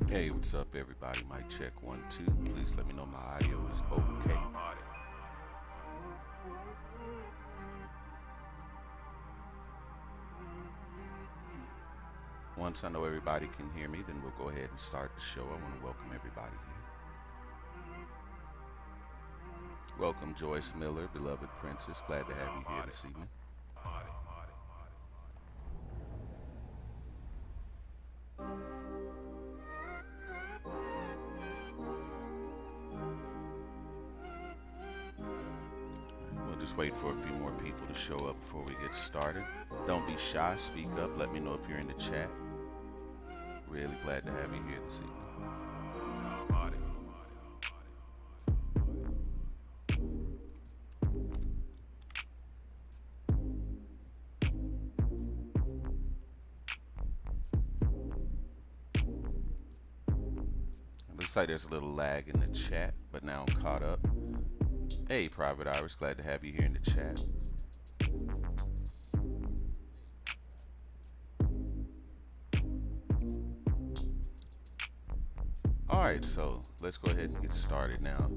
Hey, what's up, everybody? Mic check 1 2. Please let me know my audio is okay. Once I know everybody can hear me, then we'll go ahead and start the show. I want to welcome everybody here. Welcome, Joyce Miller, beloved princess. Glad to have you here this evening. We'll just wait for a few more people to show up before we get started. Don't be shy, speak up, let me know if you're in the chat. Really glad to have you here this evening. Looks like there's a little lag in the chat, but now I'm caught up. Hey, Private Iris, glad to have you here in the chat. All right, so let's go ahead and get started now.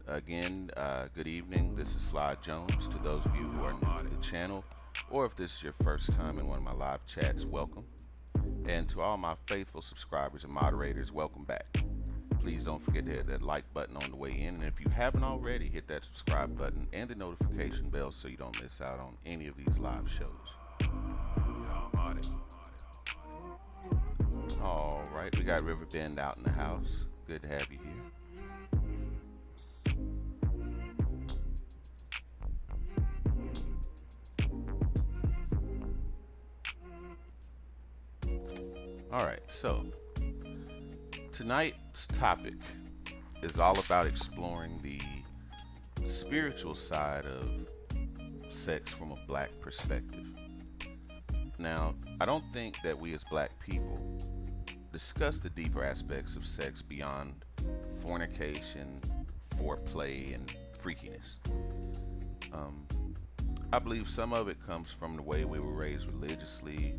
Again, good evening. This is Sly Jones. To those of you who are new to the channel, or if this is your first time in one of my live chats, welcome. And to all my faithful subscribers and moderators, welcome back. Please don't forget to hit that like button on the way in. And if you haven't already, hit that subscribe button and the notification bell so you don't miss out on any of these live shows. All right, we got Riverbend out in the house. Good to have you here. All right, so tonight's topic is all about exploring the spiritual side of sex from a black perspective. Now, I don't think that we as black people discuss the deeper aspects of sex beyond fornication, foreplay, and freakiness. I believe some of it comes from the way we were raised religiously.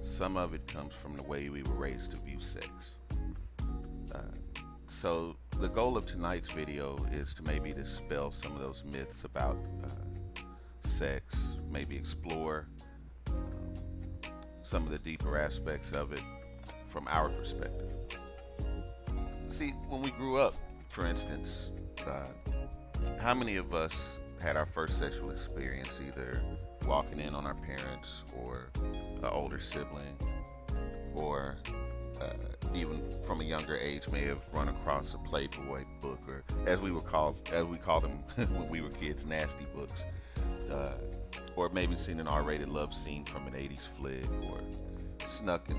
Some of it comes from the way we were raised to view sex. So the goal of tonight's video is to maybe dispel some of those myths about sex, maybe explore some of the deeper aspects of it from our perspective. See, when we grew up, for instance, how many of us had our first sexual experience either walking in on our parents or an older sibling, or even from a younger age may have run across a Playboy book, or as we called them when we were kids, nasty books, or maybe seen an R-rated love scene from an 80s flick, or snuck in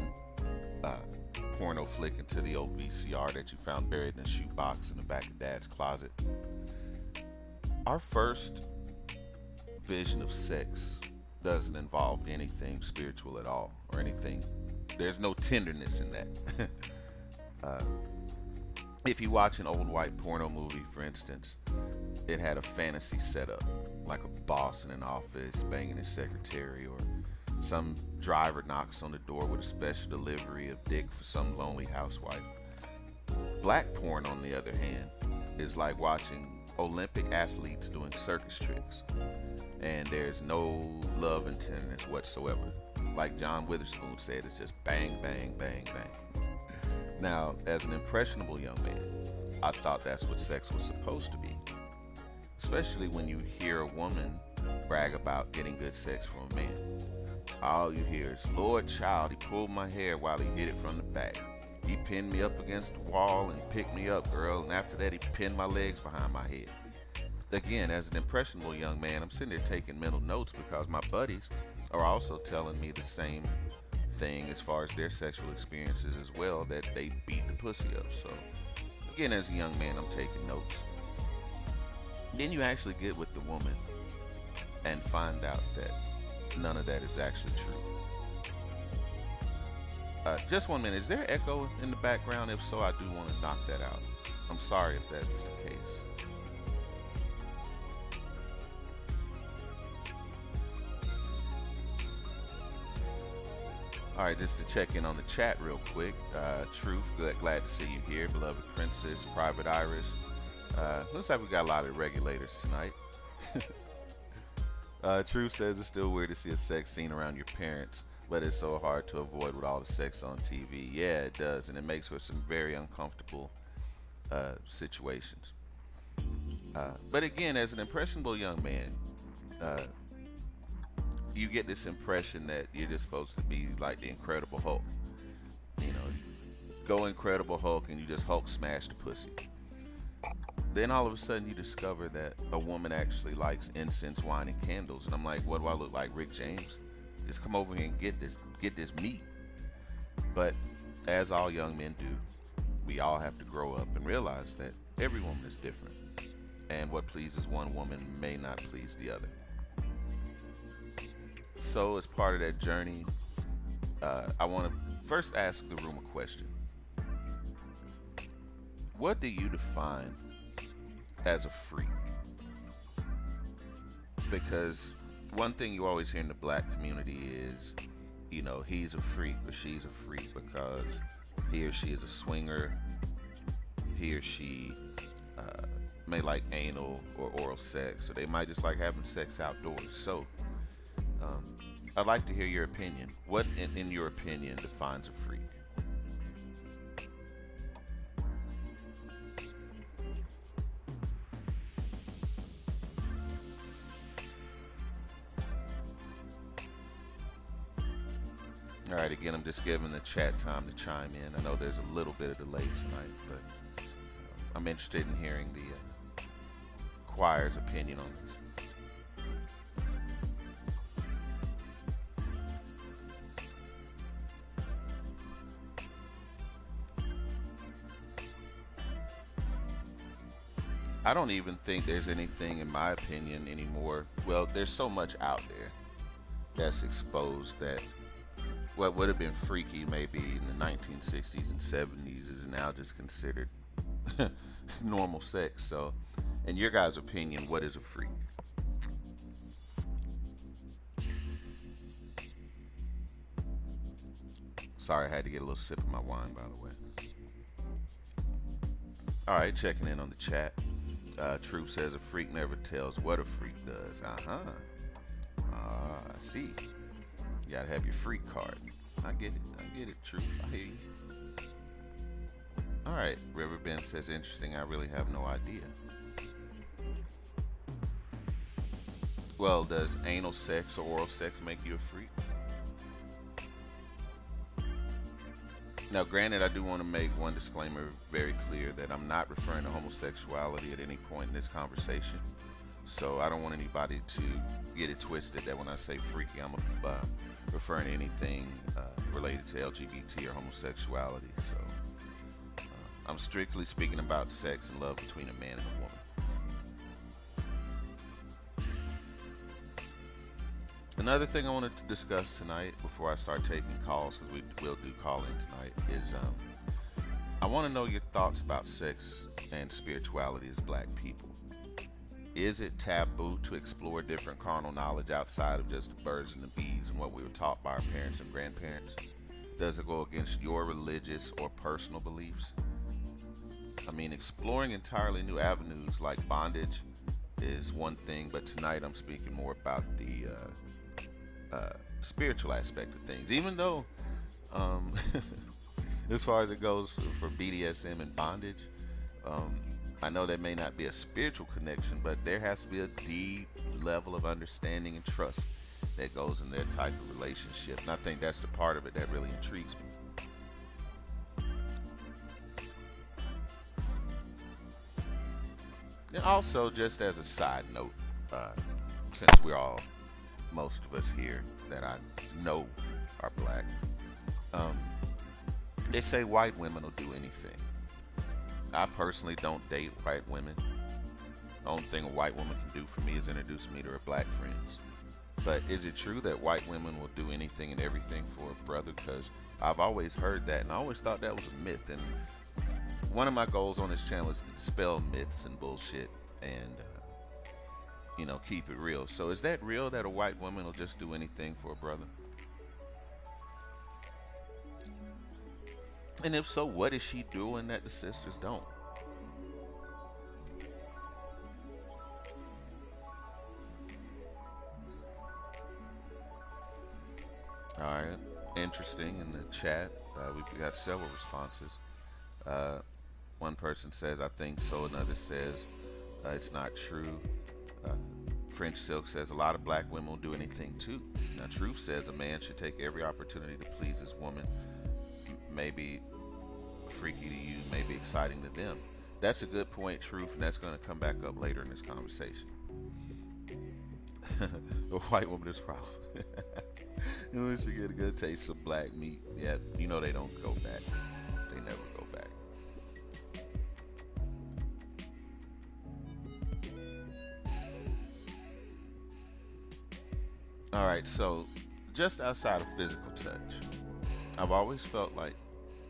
porno flick into the old VCR that you found buried in a shoebox in the back of Dad's closet. Our first vision of sex doesn't involve anything spiritual at all, or anything. There's no tenderness in that. If you watch an old white porno movie, for instance, it had a fantasy setup, like a boss in an office banging his secretary, or some driver knocks on the door with a special delivery of dick for some lonely housewife. Black porn, on the other hand, is like watching Olympic athletes doing circus tricks, and there's no love and tenderness whatsoever. Like John Witherspoon said, it's just bang, bang, bang, bang. Now, as an impressionable young man, I thought that's what sex was supposed to be. Especially when you hear a woman brag about getting good sex from a man. All you hear is, "Lord child, he pulled my hair while he hit it from the back. He pinned me up against the wall and picked me up, girl, and after that he pinned my legs behind my head." Again, as an impressionable young man, I'm sitting there taking mental notes because my buddies are also telling me the same thing as far as their sexual experiences as well, that they beat the pussy up. So again, as a young man, I'm taking notes. Then you actually get with the woman and find out that none of that is actually true. Just 1 minute. Is there echo in the background? If so, I do want to knock that out. I'm sorry if that's the case. All right, just to check in on the chat real quick. Truth, glad to see you here. Beloved Princess, Private Iris. Looks like we got a lot of regulators tonight. Truth says it's still weird to see a sex scene around your parents, but it's so hard to avoid with all the sex on TV. Yeah, it does, and it makes for some very uncomfortable situations. But again, as an impressionable young man, uh, you get this impression that you're just supposed to be like the Incredible Hulk. You know, go Incredible Hulk and you just Hulk smash the pussy. Then all of a sudden you discover that a woman actually likes incense, wine, and candles. And I'm like, what do I look like, Rick James? Just come over here and get this meat. But as all young men do, we all have to grow up and realize that every woman is different. And what pleases one woman may not please the other. So as part of that journey, I want to first ask the room a question. What do you define as a freak? Because one thing you always hear in the black community is, you know, he's a freak or she's a freak because he or she is a swinger. He or she may like anal or oral sex, or they might just like having sex outdoors. So I'd like to hear your opinion. What, in your opinion, defines a freak? All right, again, I'm just giving the chat time to chime in. I know there's a little bit of delay tonight, but I'm interested in hearing the choir's opinion on this. I don't even think there's anything, in my opinion, anymore. Well, there's so much out there that's exposed that what would have been freaky maybe in the 1960s and 70s is now just considered normal sex. So, in your guys' opinion, what is a freak? Sorry, I had to get a little sip of my wine, by the way. All right, checking in on the chat. Truth says a freak never tells what a freak does. I see. You gotta have your freak card. I get it, Truth. I hear you. All right, Riverbend says interesting. I really have no idea. Well, does anal sex or oral sex make you a freak? Now, granted, I do want to make one disclaimer very clear that I'm not referring to homosexuality at any point in this conversation. So I don't want anybody to get it twisted that when I say freaky, I'm referring to anything related to LGBT or homosexuality. So I'm strictly speaking about sex and love between a man and a woman. Another thing I wanted to discuss tonight before I start taking calls, because we will do call in tonight, is I want to know your thoughts about sex and spirituality as black people. Is it taboo to explore different carnal knowledge outside of just the birds and the bees and what we were taught by our parents and grandparents? Does it go against your religious or personal beliefs? I mean, exploring entirely new avenues like bondage is one thing, but tonight I'm speaking more about the spiritual aspect of things. Even though, as far as it goes for BDSM and bondage, I know there may not be a spiritual connection, but there has to be a deep level of understanding and trust that goes in their type of relationship. And I think that's the part of it that really intrigues me. And also, just as a side note, since we're all, most of us here that I know are black, they say white women will do anything. I personally don't date white women. The only thing a white woman can do for me is introduce me to her black friends. But is it true that white women will do anything and everything for a brother? Because I've always heard that, and I always thought that was a myth. And one of my goals on this channel is to dispel myths and bullshit and keep it real. So is that real that a white woman will just do anything for a brother? And if so, what is she doing that the sisters don't? All right. Interesting in the chat. We've got several responses. Uh, One person says, I think so. Another says, it's not true. Uh, French Silk says, a lot of black women will do anything too. Now, Truth says, a man should take every opportunity to please his woman. Maybe freaky to you, maybe exciting to them. That's a good point, Truth, and that's going to come back up later in this conversation. A white woman is problem. You should get a good taste of black meat. Yeah, you know they don't go back. They never go back. All right, so just outside of physical touch, I've always felt like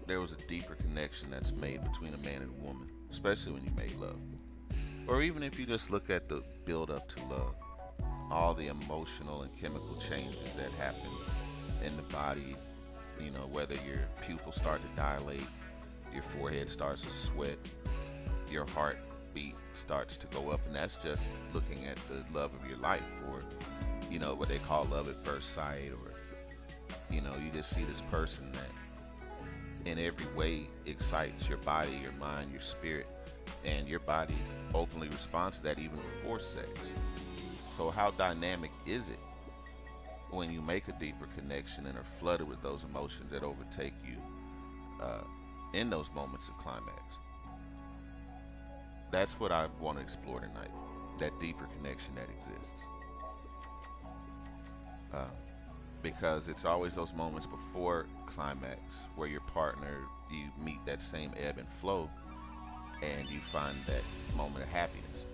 there was a deeper connection that's made between a man and a woman, especially when you make love. Or even if you just look at the build up to love, all the emotional and chemical changes that happen in the body, you know, whether your pupils start to dilate, your forehead starts to sweat, your heartbeat starts to go up, and that's just looking at the love of your life, or, you know, what they call love at first sight, or, you know, you just see this person that in every way excites your body, your mind, your spirit, and your body openly responds to that even before sex. So how dynamic is it when you make a deeper connection and are flooded with those emotions that overtake you in those moments of climax? That's what I want to explore tonight, that deeper connection that exists. Because it's always those moments before climax where your partner, you meet that same ebb and flow, and you find that moment of happiness.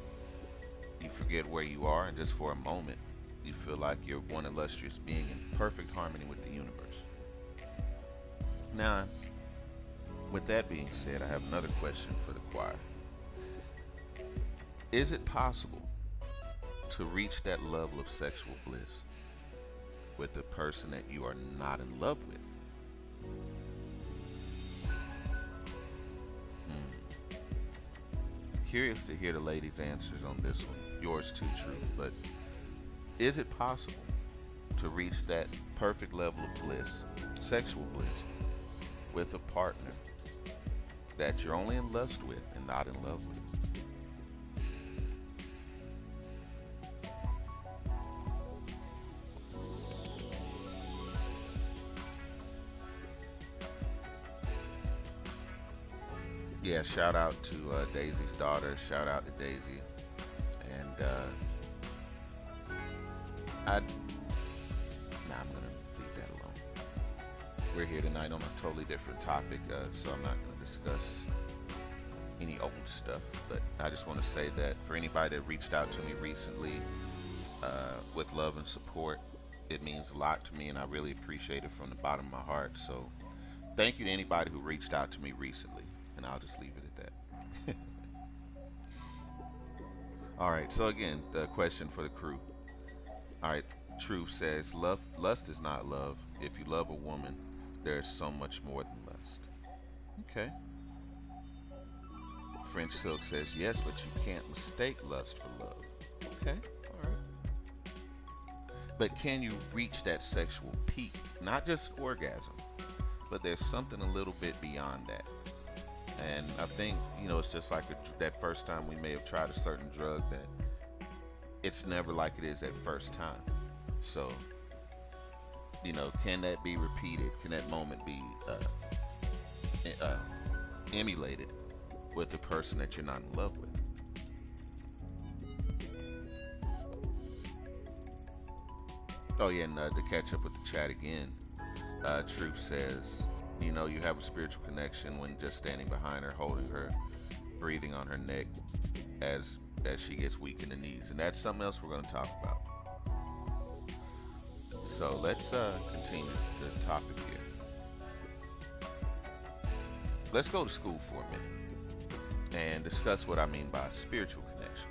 You forget where you are, and just for a moment, you feel like you're one illustrious being in perfect harmony with the universe. Now, with that being said, I have another question for the choir. Is it possible to reach that level of sexual bliss with the person that you are not in love with? Curious to hear the ladies' answers on this one. Yours too, Truth. But is it possible to reach that perfect level of bliss, sexual bliss, with a partner that you're only in lust with and not in love with? Yeah, shout out to Daisy's daughter. Shout out to Daisy. And I'm gonna leave that alone. We're here tonight on a totally different topic, so I'm not gonna discuss any old stuff. But I just want to say that for anybody that reached out to me recently with love and support, it means a lot to me, and I really appreciate it from the bottom of my heart. So thank you to anybody who reached out to me recently. And I'll just leave it at that. All right, so again, the question for the crew. All right, Truth says, lust is not love. If you love a woman, there is so much more than lust. Okay. French Silk says, yes, but you can't mistake lust for love. Okay, all right. But can you reach that sexual peak? Not just orgasm, but there's something a little bit beyond that. And I think, you know, it's just like that first time we may have tried a certain drug, that it's never like it is that first time. So, you know, can that be repeated? Can that moment be emulated with a person that you're not in love with? Oh, yeah, and to catch up with the chat again, Truth says, you know, you have a spiritual connection when just standing behind her, holding her, breathing on her neck as she gets weak in the knees. And that's something else we're going to talk about. So let's continue the topic here. Let's go to school for a minute and discuss what I mean by spiritual connection.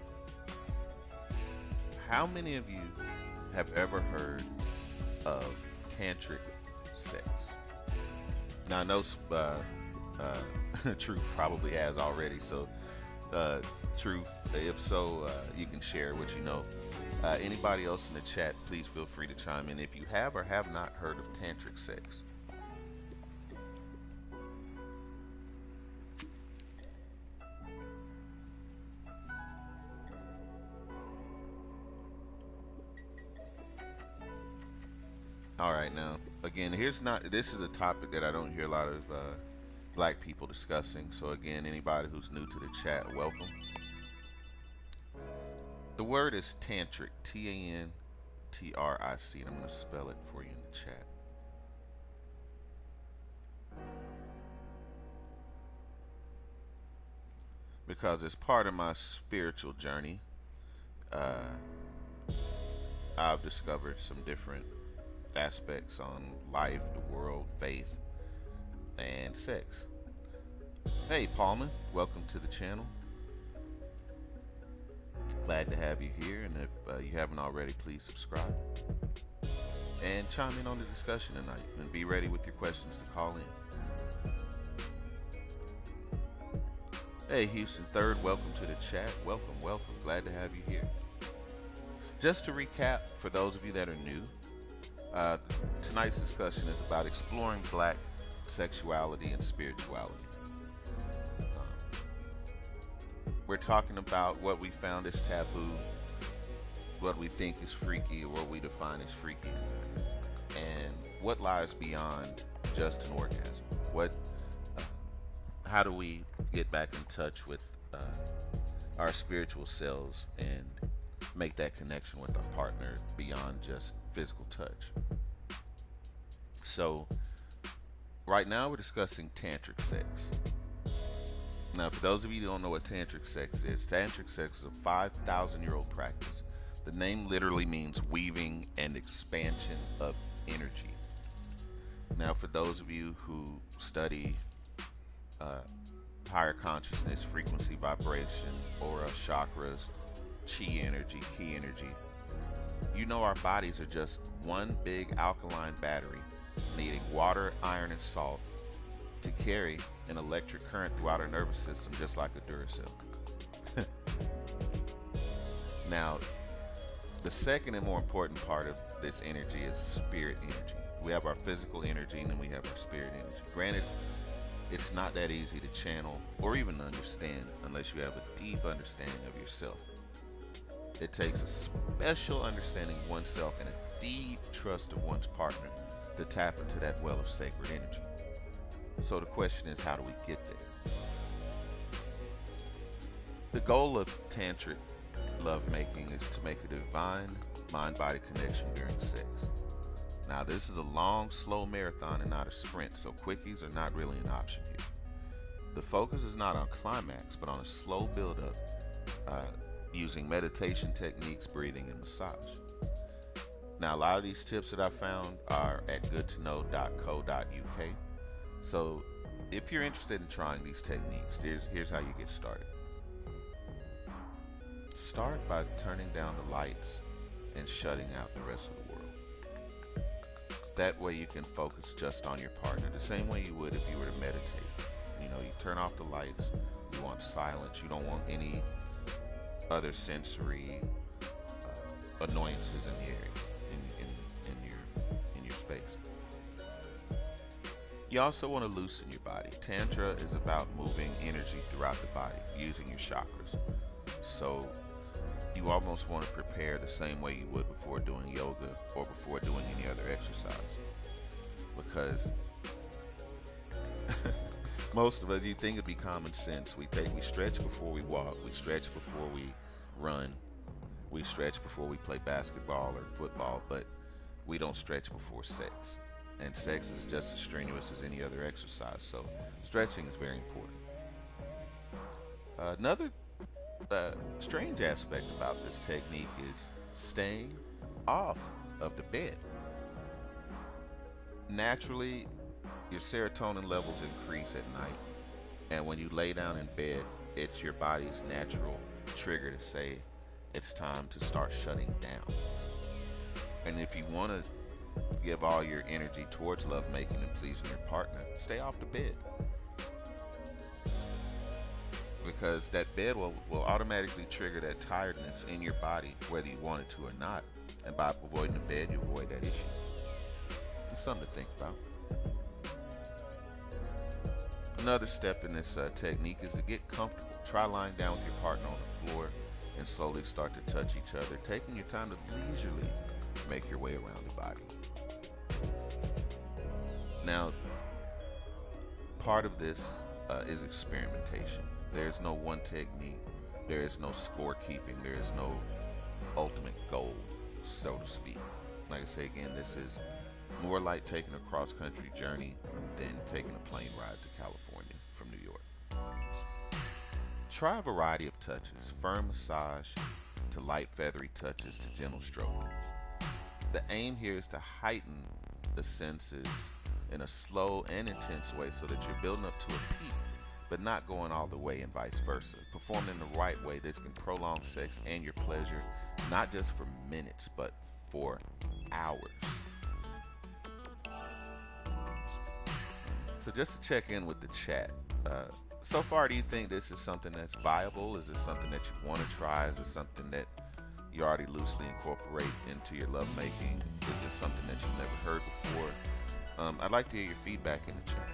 How many of you have ever heard of Tantric Sex? Now, I know Truth probably has already. So, Truth, if so, you can share what you know. Anybody else in the chat, please feel free to chime in if you have or have not heard of Tantric Sex. All right, now again, this is a topic that I don't hear a lot of black people discussing. So again, anybody who's new to the chat, welcome. The word is tantric, Tantric, and I'm going to spell it for you in the chat. Because as part of my spiritual journey, I've discovered some different aspects on life, the world, faith, and sex. Hey, Paulman, welcome to the channel. Glad to have you here, and if you haven't already, please subscribe and chime in on the discussion tonight, and be ready with your questions to call in. Hey, Houston Third, welcome to the chat. Welcome. Glad to have you here. Just to recap, for those of you that are new, tonight's discussion is about exploring black sexuality and spirituality. We're talking about what we found as taboo, what we think is freaky, or what we define as freaky, and what lies beyond just an orgasm. How do we get back in touch with our spiritual selves and make that connection with our partner beyond just physical touch? So, right now we're discussing Tantric Sex. Now, for those of you who don't know what Tantric Sex is a 5,000-year-old practice. The name literally means weaving and expansion of energy. Now, for those of you who study higher consciousness, frequency, vibration, aura, chakras, chi energy, ki energy, you know our bodies are just one big alkaline battery needing water, iron, and salt to carry an electric current throughout our nervous system, just like a Duracell. Now, the second and more important part of this energy is spirit energy. We have our physical energy, and then we have our spirit energy. Granted, it's not that easy to channel or even understand unless you have a deep understanding of yourself. It takes a special understanding of oneself and a deep trust of one's partner to tap into that well of sacred energy. So the question is, how do we get there? The goal of tantric lovemaking is to make a divine mind-body connection during sex. Now, this is a long, slow marathon and not a sprint, so quickies are not really an option here. The focus is not on climax, but on a slow build-up using meditation techniques, breathing, and massage. Now, a lot of these tips that I found are at goodtoknow.co.uk. So, if you're interested in trying these techniques, here's how you get started. Start by turning down the lights and shutting out the rest of the world. That way you can focus just on your partner, the same way you would if you were to meditate. You know, you turn off the lights, you want silence, you don't want any other sensory annoyances in the area, in your space. You also want to loosen your body. Tantra is about moving energy throughout the body using your chakras. So you almost want to prepare the same way you would before doing yoga or before doing any other exercise. Because most of us, you think it'd be common sense. We stretch before we walk, we stretch before we run, we stretch before we play basketball or football, but we don't stretch before sex. And sex is just as strenuous as any other exercise, so stretching is very important. Another strange aspect about this technique is staying off of the bed. Naturally, your serotonin levels increase at night, and when you lay down in bed, it's your body's natural trigger to say it's time to start shutting down. And if you want to give all your energy towards lovemaking and pleasing your partner, stay off the bed. because that bed will automatically trigger that tiredness in your body, whether you want it to or not. And by avoiding the bed, you avoid that issue. It's something to think about. Another step in this technique is to get comfortable. Try lying down with your partner on the floor and slowly start to touch each other, taking your time to leisurely make your way around the body. Now, part of this is experimentation. There's no one technique. There is no scorekeeping. There is no ultimate goal, so to speak. Like I say again, this is more like taking a cross-country journey than taking a plane ride to California from New York. Try a variety of touches, firm massage to light feathery touches to gentle stroking. The aim here is to heighten the senses in a slow and intense way so that you're building up to a peak, but not going all the way and vice versa. Performed in the right way, this can prolong sex and your pleasure, not just for minutes, but for hours. So just to check in with the chat, so far, do you think this is something that's viable? Is this something that you want to try? Is this something that you already loosely incorporate into your lovemaking? Is this something that you've never heard before? I'd like to hear your feedback in the chat.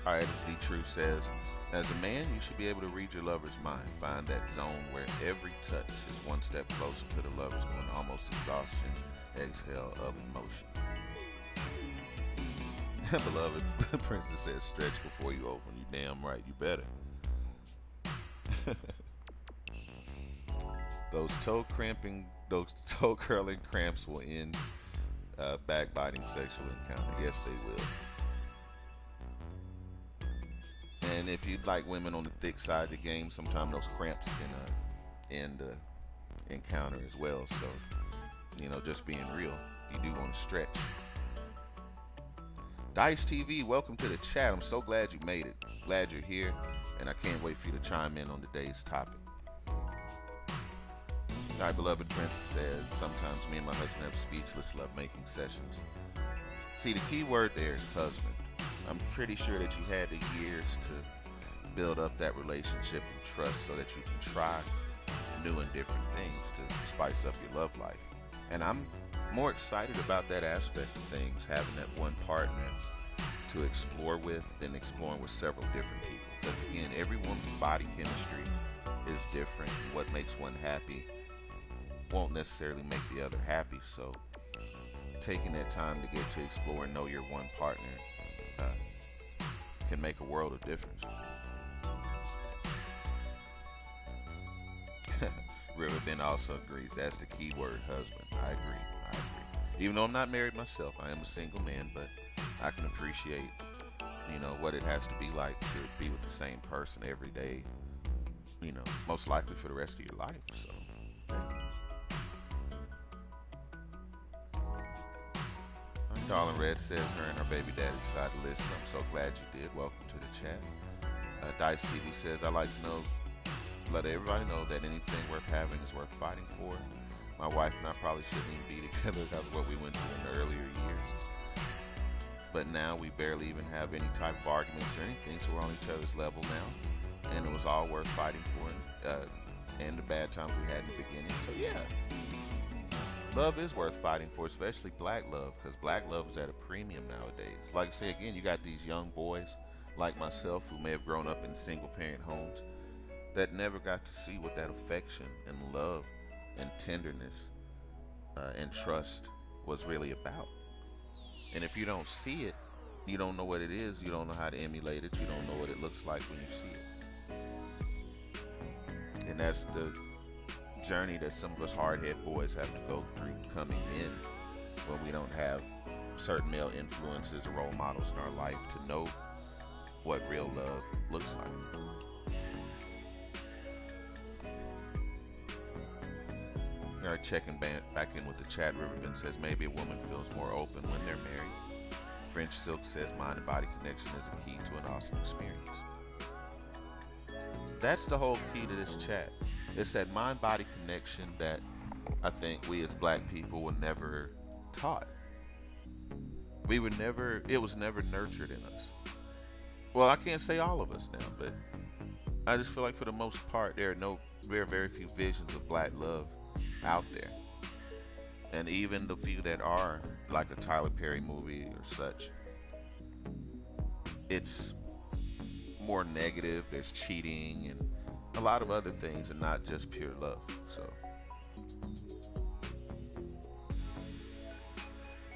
Alright, as D Truth says, as a man, you should be able to read your lover's mind. Find that zone where every touch is one step closer to the lover's going almost exhaustion, exhale of emotion. Beloved Princess says, stretch before you open. You damn right, you better. Those toe curling cramps will end backbiting sexual encounter. Yes, they will. And if you'd like women on the thick side of the game, sometimes those cramps can end the encounter as well. So, just being real, you do want to stretch. Dice TV, welcome to the chat. I'm so glad you made it. Glad you're here, and I can't wait for you to chime in on today's topic. Our beloved Princess says, sometimes me and my husband have speechless lovemaking sessions. See, the key word there is husband. I'm pretty sure that you had the years to build up that relationship and trust so that you can try new and different things to spice up your love life. And I'm more excited about that aspect of things, having that one partner to explore with than exploring with several different people. Because again, every woman's body chemistry is different. What makes one happy won't necessarily make the other happy. So taking that time to get to explore and know your one partner can make a world of difference. Riverbend also agrees. That's the key word, husband. I agree. Even though I'm not married myself, I am a single man, but I can appreciate, what it has to be like to be with the same person every day, most likely for the rest of your life. So, Darling Red says her and her baby daddy decided to listen. I'm so glad you did. Welcome to the chat. Dice TV says, I like to let everybody know that anything worth having is worth fighting for. My wife and I probably shouldn't even be together because of what we went through in the earlier years. But now we barely even have any type of arguments or anything, so we're on each other's level now. And it was all worth fighting for, and the bad times we had in the beginning. So yeah. Love is worth fighting for, especially black love, because black love is at a premium nowadays. Like I say again, you got these young boys like myself who may have grown up in single-parent homes that never got to see what that affection and love and tenderness and trust was really about. And if you don't see it, you don't know what it is, you don't know how to emulate it, you don't know what it looks like when you see it. And that's the journey that some of us hard-head boys have to go through coming in when we don't have certain male influences or role models in our life to know what real love looks like. All right, checking back in with the chat. Riverbend says maybe a woman feels more open when they're married. French Silk says mind and body connection is a key to an awesome experience. That's the whole key to this chat. It's that mind-body connection that I think we as black people were never taught. It was never nurtured in us. Well, I can't say all of us now, but I just feel like for the most part, there are very few visions of black love out there. And even the few that are, like a Tyler Perry movie or such, it's more negative. There's cheating and a lot of other things, and not just pure love. So,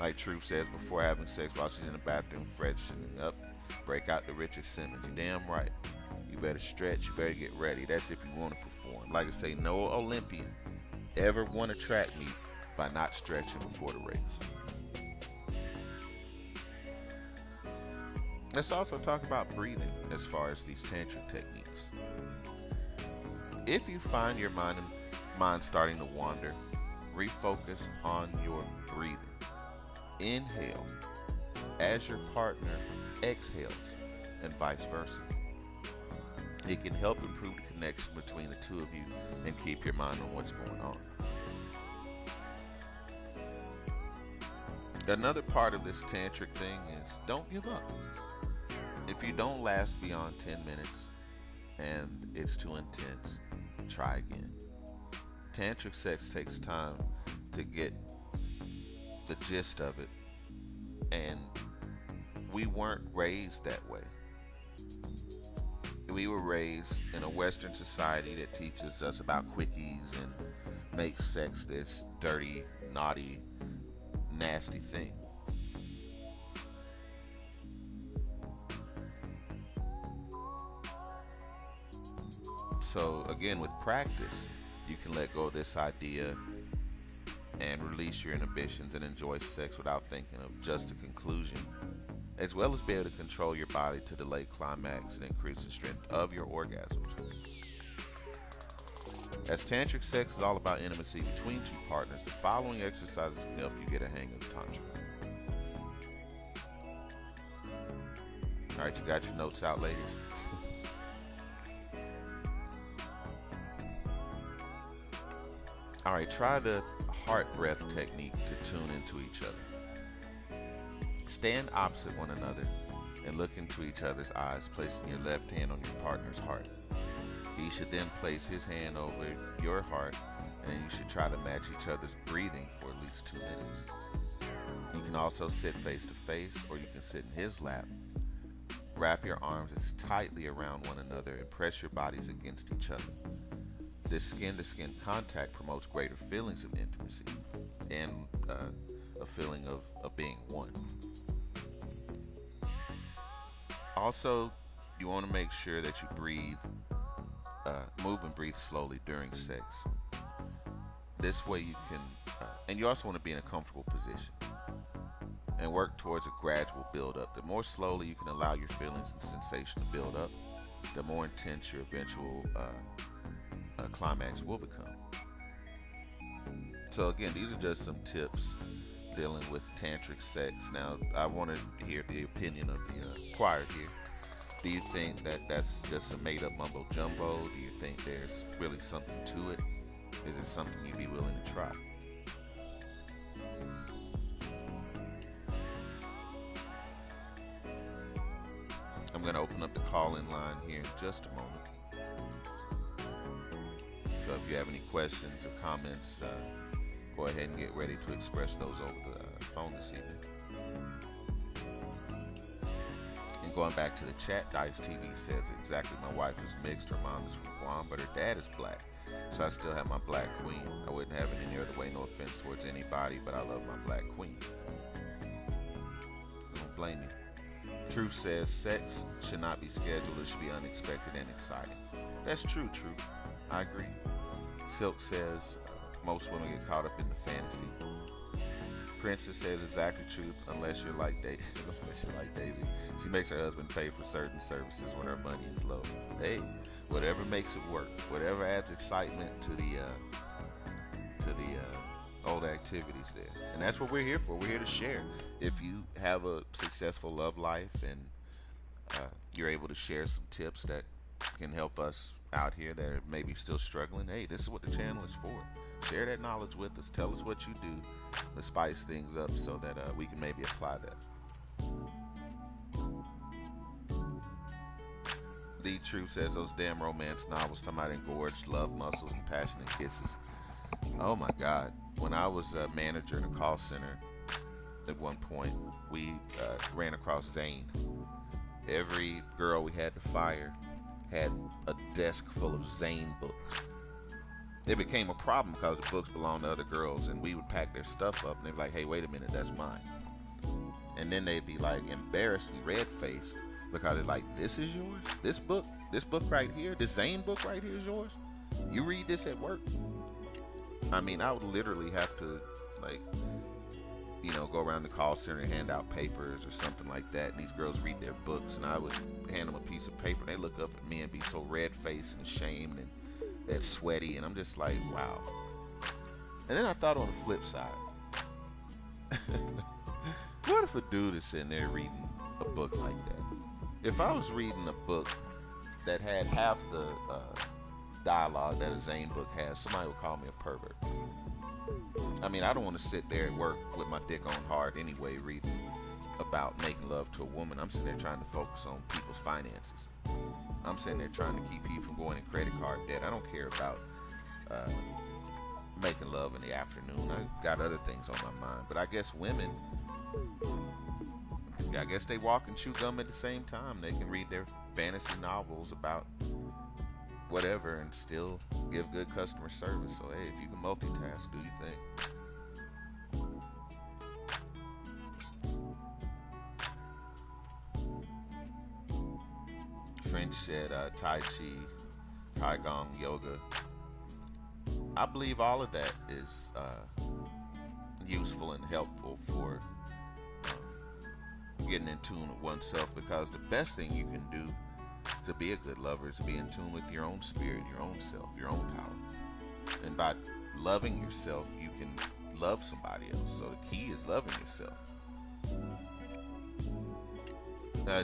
like Truth says, before having sex while she's in the bathroom freshening up, break out the Richard Simmons. You damn right. You better stretch. You better get ready. That's if you want to perform. Like I say, no Olympian ever won a track meet by not stretching before the race. Let's also talk about breathing as far as these tantric techniques. If you find your mind starting to wander, refocus on your breathing. Inhale as your partner exhales, and vice versa. It can help improve the connection between the two of you and keep your mind on what's going on. Another part of this tantric thing is don't give up. If you don't last beyond 10 minutes and it's too intense, try again. Tantric sex takes time to get the gist of it, and we weren't raised that way. We were raised in a Western society that teaches us about quickies and makes sex this dirty, naughty, nasty thing. So again, with practice, you can let go of this idea and release your inhibitions and enjoy sex without thinking of just a conclusion, as well as be able to control your body to delay climax and increase the strength of your orgasms. As tantric sex is all about intimacy between two partners, the following exercises can help you get a hang of Tantra. Alright, you got your notes out, ladies? Alright, try the heart breath technique to tune into each other. Stand opposite one another and look into each other's eyes, placing your left hand on your partner's heart. He should then place his hand over your heart, and you should try to match each other's breathing for at least 2 minutes. You can also sit face to face, or you can sit in his lap. Wrap your arms as tightly around one another and press your bodies against each other. This skin-to-skin contact promotes greater feelings of intimacy and a feeling of being one. Also, you want to make sure that you move and breathe slowly during sex. This way you can, and you also want to be in a comfortable position and work towards a gradual build-up. The more slowly you can allow your feelings and sensation to build up, the more intense your eventual climax will become. So again, these are just some tips dealing with tantric sex. Now, I want to hear the opinion of the choir here. Do you think that that's just a made-up mumbo jumbo? Do you think there's really something to it? Is it something you'd be willing to try? I'm going to open up the call-in line here in just a moment. So if you have any questions or comments, go ahead and get ready to express those over the phone this evening. And going back to the chat, Dice TV says exactly, my wife is mixed, her mom is from Guam, but her dad is black. So I still have my black queen. I wouldn't have it any other way, no offense towards anybody, but I love my black queen. I don't blame you. Truth says sex should not be scheduled, it should be unexpected and exciting. That's true, Truth. I agree. Silk says most women get caught up in the fantasy. Princess says exactly truth, unless you're like Daisy. She makes her husband pay for certain services when her money is low. Hey, whatever makes it work, whatever adds excitement to the old activities there, and that's what we're here for. We're here to share. If you have a successful love life and you're able to share some tips that can help us out here that are maybe still struggling, hey, this is what the channel is for. Share that knowledge with us. Tell us what you do to spice things up so that we can maybe apply that. The Truth says those damn romance novels talking about engorged love muscles and passionate kisses. Oh my God. When I was a manager in a call center at one point, we ran across Zane. Every girl we had to fire had a desk full of Zane books. It became a problem because the books belonged to other girls, and we would pack their stuff up, and they'd be like, hey, wait a minute, that's mine. And then they'd be like embarrassed and red-faced because they're like, this is yours? This book right here, this Zane book right here is yours? You read this at work? I mean, I would literally have to, like, you know, go around the call center and hand out papers or something like that. And these girls read their books, and I would hand them a piece of paper. And they look up at me and be so red-faced and shamed and sweaty. And I'm just like, wow. And then I thought on the flip side, what if a dude is sitting there reading a book like that? If I was reading a book that had half the dialogue that a Zane book has, somebody would call me a pervert. I mean, I don't want to sit there at work with my dick on hard anyway, reading about making love to a woman. I'm sitting there trying to focus on people's finances. I'm sitting there trying to keep people from going in credit card debt. I don't care about making love in the afternoon. I got other things on my mind. But I guess women, I guess they walk and chew gum at the same time. They can read their fantasy novels about whatever and still give good customer service. So hey, if you can multitask, do your thing. French said Tai Chi, Qigong, yoga. I believe all of that is useful and helpful for getting in tune with oneself, because the best thing you can do to be a good lover is to be in tune with your own spirit, your own self, your own power. And by loving yourself, you can love somebody else. So the key is loving yourself.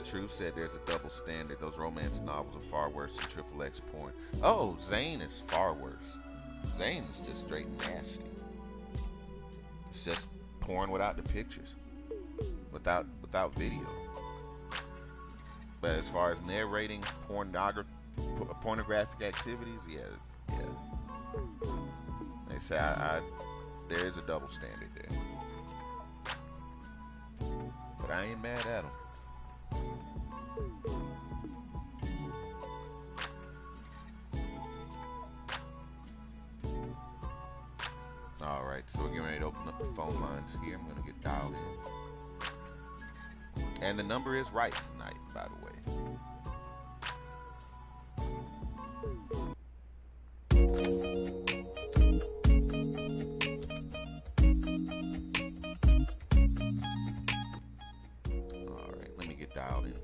Truth said there's a double standard. Those romance novels are far worse than XXX porn. Oh, Zane is far worse. Zane is just straight nasty. It's just porn without the pictures, without video. But as far as narrating pornographic activities, yeah. They say there is a double standard there. But I ain't mad at them. All right, so we're getting ready to open up the phone lines here. I'm going to get dialed in. And the number is right tonight, by the way. All right, let me get dialed in here.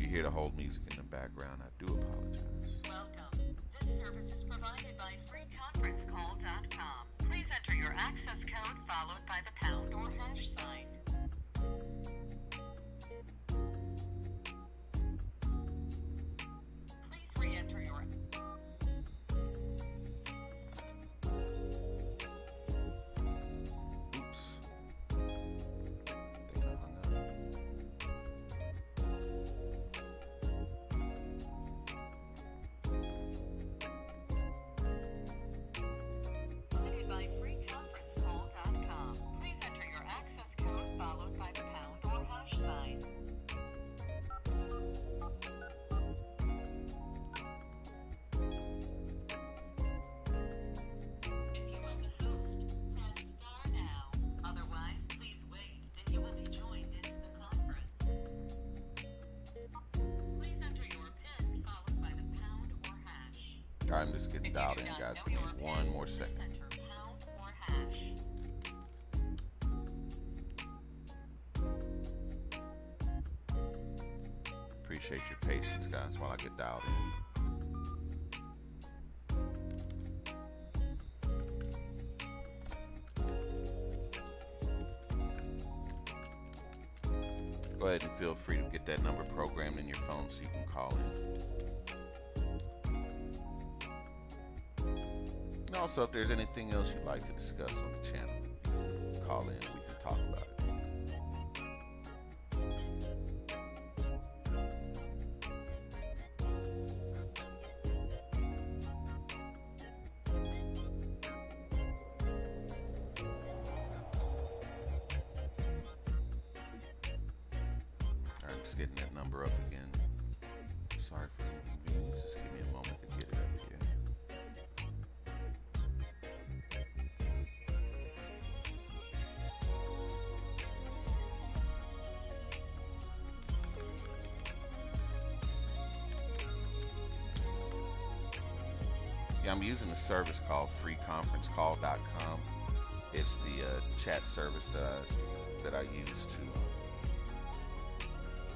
Hear the hold music in the background, I do apologize. Welcome. This service is provided by freeconferencecall.com. Please enter your access code followed by the pound or hash sign. Please re-enter your... Oops. I think I hung up. I'm just getting dialed in, guys. Give me one more second. Appreciate your patience, guys, while I get dialed in. Go ahead and feel free to get that number programmed in your phone so you can call in. also, if there's anything else you'd like to discuss on the channel, call in. We can talk about it. All right, just getting that number up again. Sorry for the inconvenience. Just give me a moment to get it up here. Yeah, I'm using a service called freeconferencecall.com. It's the chat service that I use to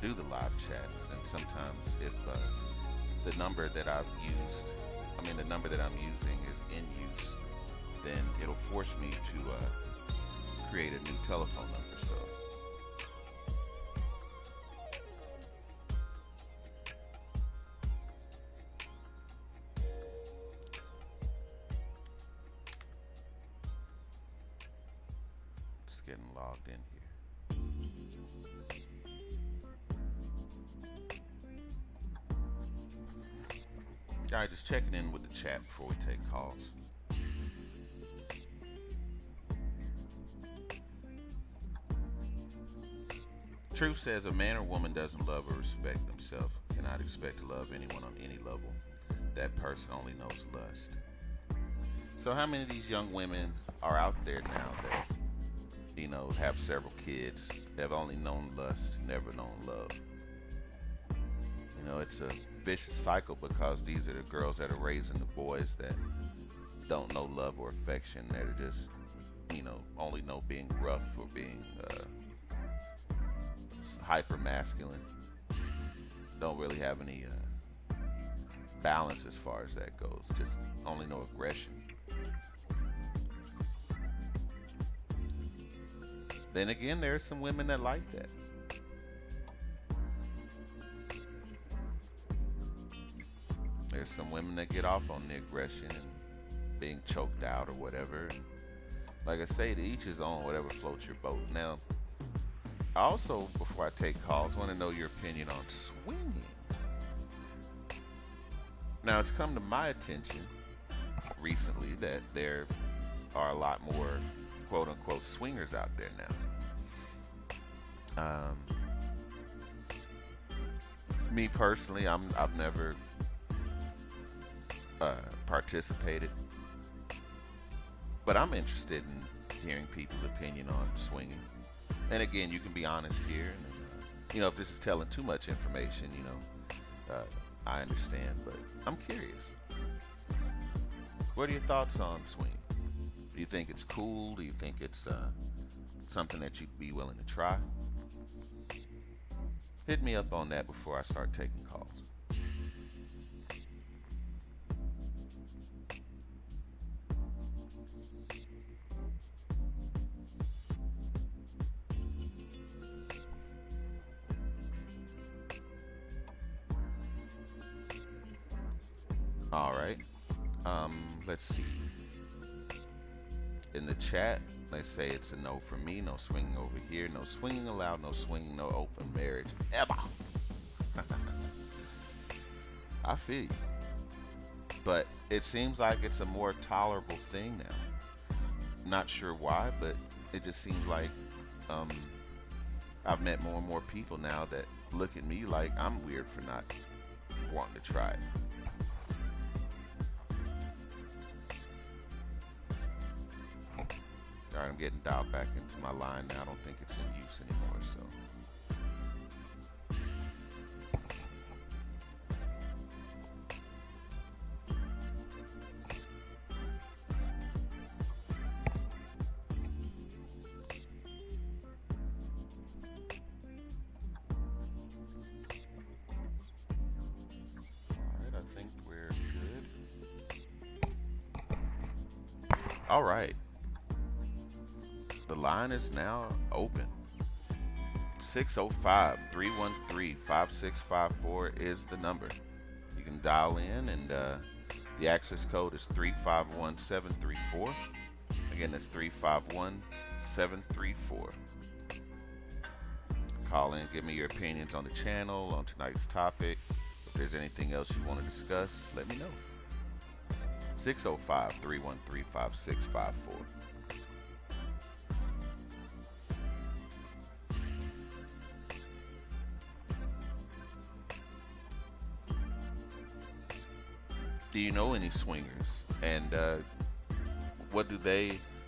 do the live chats. And sometimes if the number that I'm using is in use, then it'll force me to create a new telephone number. So just getting logged in here. All right, just checking in with the chat before we take calls. Truth says a man or woman doesn't love or respect themselves cannot expect to love anyone on any level. That person only knows lust. So how many of these young women are out there now that, have several kids, have only known lust, never known love? It's a vicious cycle because these are the girls that are raising the boys that don't know love or affection, that are just, only know being rough or being hyper masculine. Don't really have any balance as far as that goes. Just only know aggression. Then again, there are some women that like that. There's some women that get off on the aggression and being choked out or whatever. And like I say, to each his own, whatever floats your boat. Now, I also, before I take calls, want to know your opinion on swinging. Now, it's come to my attention recently that there are a lot more quote-unquote swingers out there now. Me personally, I've never participated, but I'm interested in hearing people's opinion on swinging. And again, you can be honest here. And, if this is telling too much information, I understand, but I'm curious. What are your thoughts on swinging? Do you think it's cool? Do you think it's something that you'd be willing to try? Hit me up on that before I start taking calls. All right. Let's see. In the chat, they say it's a no for me. No swinging over here. No swinging allowed. No swinging. No open marriage ever. I feel you. But it seems like it's a more tolerable thing now. Not sure why, but it just seems like I've met more and more people now that look at me like I'm weird for not wanting to try it. All right, I'm getting dialed back into my line now. I don't think it's in use anymore, so. All right, I think we're good. All right. The line is now open. 605-313-5654 is the number. You can dial in, and the The access code is 351734. Again, that's 351734. Call in, give me your opinions on the channel, on tonight's topic. If there's anything else you want to discuss, let me know. 605-313-5654. Do you know any swingers? And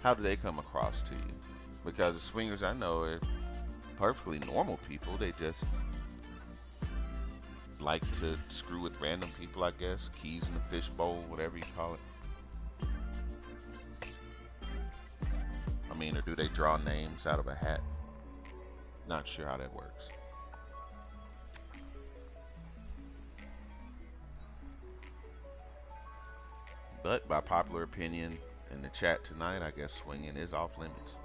how do they come across to you? Because the swingers I know are perfectly normal people. They just like to screw with random people, I guess. Keys in the fishbowl, whatever you call it. I mean, or do they draw names out of a hat? Not sure how that works. But by popular opinion in the chat tonight, I guess swinging is off limits.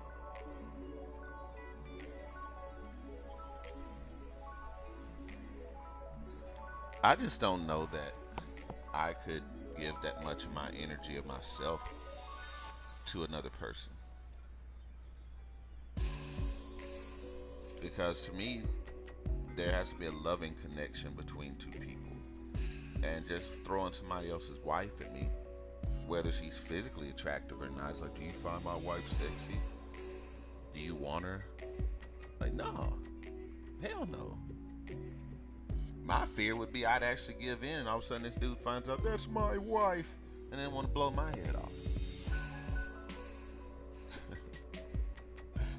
I just don't know that I could give that much of my energy of myself to another person. Because to me, there has to be a loving connection between two people. And just throwing somebody else's wife at me, whether she's physically attractive or not, it's like, do you find my wife sexy? Do you want her? Like, no. Hell no. My fear would be I'd actually give in, and all of a sudden this dude finds out that's my wife, and then want to blow my head off.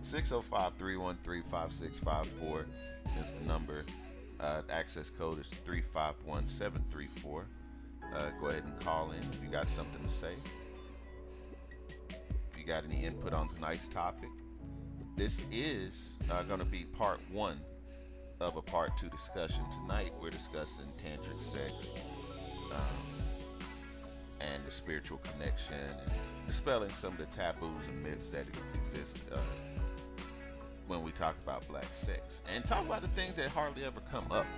605-313-5654 is the number. Access code is 351734. Go ahead and call in if you got something to say. If you got any input on tonight's topic. This is going to be part 1 of a part 2 discussion. Tonight we're discussing Tantric Sex and the spiritual connection, and dispelling some of the taboos and myths that exist when we talk about black sex, and talk about the things that hardly ever come up.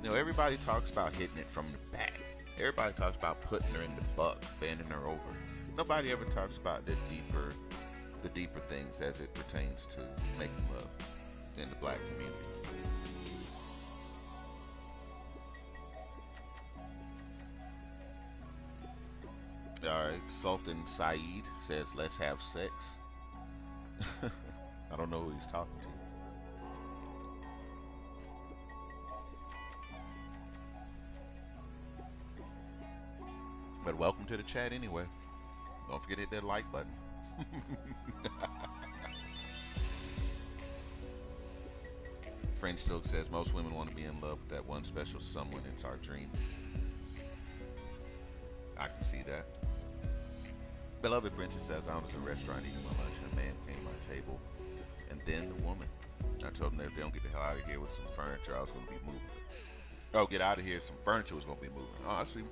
You know, everybody talks about hitting it from the back. Everybody talks about putting her in the butt, bending her over. Nobody ever talks about the deeper things as it pertains to making love in the black community. Alright, Sultan Saeed says, let's have sex. I don't know who he's talking to. But welcome to the chat anyway. Don't forget to hit that like button. French Silk says, most women want to be in love with that one special someone. It's our dream. I can see that. Beloved Princess says, I was in a restaurant eating my lunch and a man came to my table. And then the woman. I told them that if they don't get the hell out of here with some furniture, I was going to be moving. Oh, get out of here. Some furniture was going to be moving. Honestly.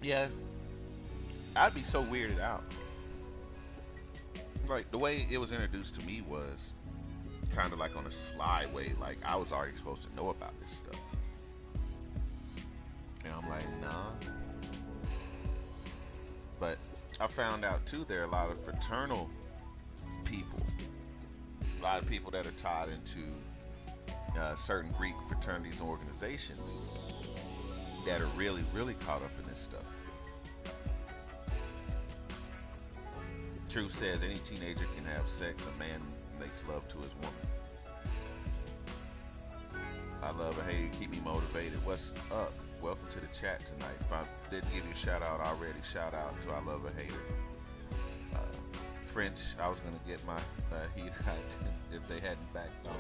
Yeah. I'd be so weirded out. Like, the way it was introduced to me was kind of like on a sly way. Like, I was already supposed to know about this stuff. And I'm like, nah. But I found out, too, there are a lot of fraternal people. A lot of people that are tied into certain Greek fraternities and organizations that are really, really caught up in this stuff. Truth says any teenager can have sex. A man makes love to his woman. I love it. Hey, keep me motivated. What's up? Welcome to the chat tonight. If I didn't give you a shout out already, shout out to I Love a Hater. French, I was going to get my heat out if they hadn't backed on.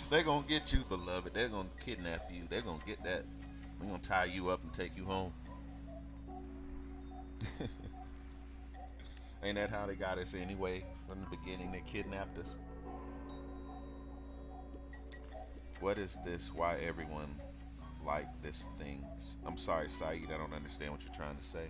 They're going to get you, beloved. They're going to kidnap you. They're going to get that. They're going to tie you up and take you home. Ain't that how they got us anyway? From the beginning, they kidnapped us. What is this? Why everyone like this things? I'm sorry, Saeed. I don't understand what you're trying to say.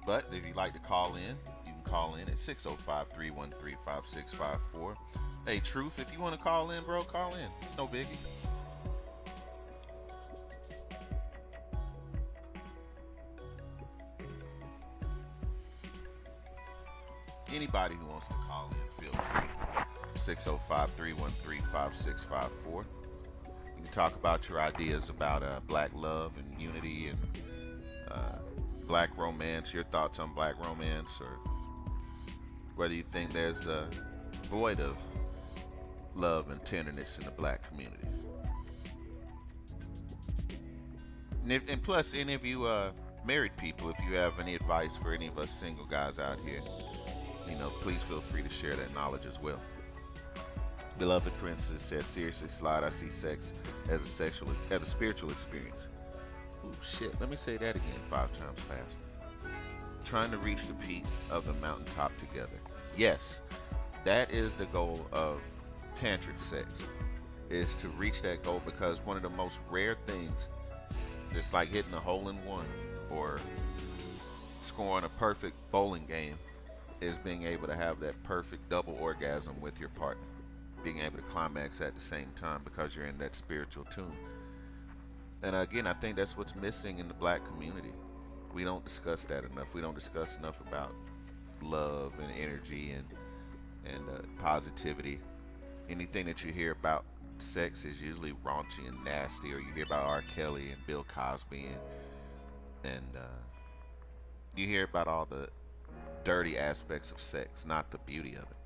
But if you'd like to call in, you can call in at 605-313-5654. Hey, Truth, if you want to call in, bro, call in. It's no biggie. Anybody who wants to call in, feel free. 605-313-5654. You can talk about your ideas about black love and unity and black romance, your thoughts on black romance, or whether you think there's a void of love and tenderness in the black community. And plus, any of you married people, if you have any advice for any of us single guys out here, please feel free to share that knowledge as well. Beloved Princess says, seriously, Slide, I see sex as a spiritual experience. Ooh, shit, let me say that again 5 times fast. Trying to reach the peak of the mountaintop together. Yes, that is the goal of Tantric Sex, is to reach that goal, because one of the most rare things, just like hitting a hole in one or scoring a perfect bowling game, is being able to have that perfect double orgasm with your partner. Being able to climax at the same time because you're in that spiritual tune. And again, I think that's what's missing in the black community. We don't discuss that enough. We don't discuss enough about love and energy and positivity. Anything that you hear about sex is usually raunchy and nasty, or you hear about R. Kelly and Bill Cosby and you hear about all the dirty aspects of sex, not the beauty of it.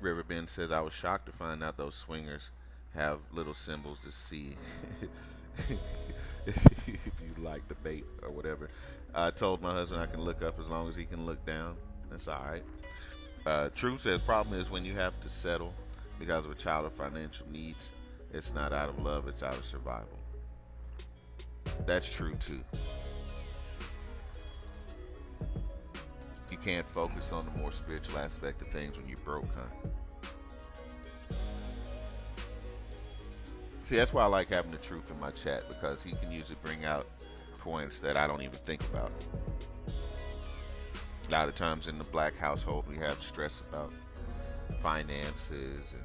Riverbend says, I was shocked to find out those swingers have little symbols to see if you like the bait or whatever. I told my husband I can look up as long as he can look down. That's all right. Truth says, problem is when you have to settle because of a child or financial needs, it's not out of love, it's out of survival. That's true too. You can't focus on the more spiritual aspect of things when you're broke, huh? See, that's why I like having the Truth in my chat, because he can usually bring out points that I don't even think about. A lot of times in the black household, we have stress about finances and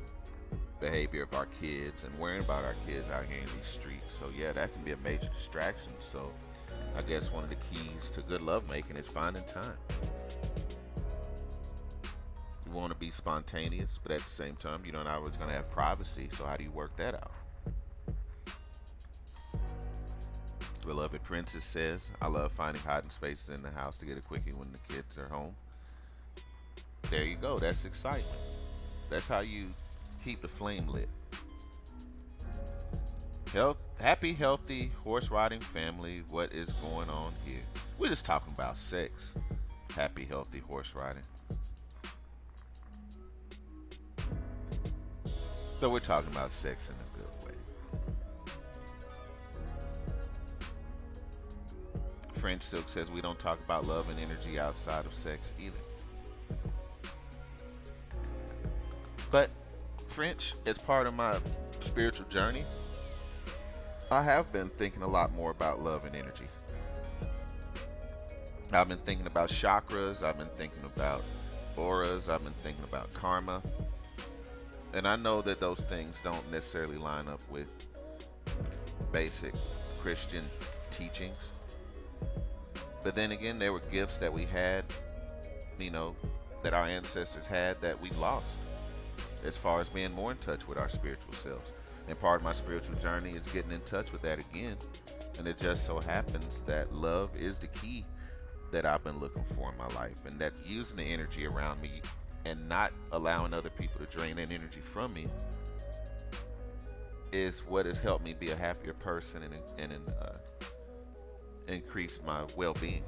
behavior of our kids and worrying about our kids out here in these streets. So yeah, that can be a major distraction. So I guess one of the keys to good lovemaking is finding time. You want to be spontaneous, but at the same time, you're not always going to have privacy. So how do you work that out? Beloved Princess says, I love finding hiding spaces in the house to get a quickie when the kids are home. There you go. That's excitement. That's how you keep the flame lit. Happy, healthy horse riding family. What is going on here? We're just talking about sex. Happy, healthy horse riding. So we're talking about sex in a good way. French Silk says we don't talk about love and energy outside of sex either. But French, as part of my spiritual journey, I have been thinking a lot more about love and energy. I've been thinking about chakras. I've been thinking about auras. I've been thinking about karma. And I know that those things don't necessarily line up with basic Christian teachings. But then again, there were gifts that we had, that our ancestors had that we lost, as far as being more in touch with our spiritual selves. And part of my spiritual journey is getting in touch with that again. And it just so happens that love is the key that I've been looking for in my life, and that using the energy around me and not allowing other people to drain that energy from me is what has helped me be a happier person and increase my well-being.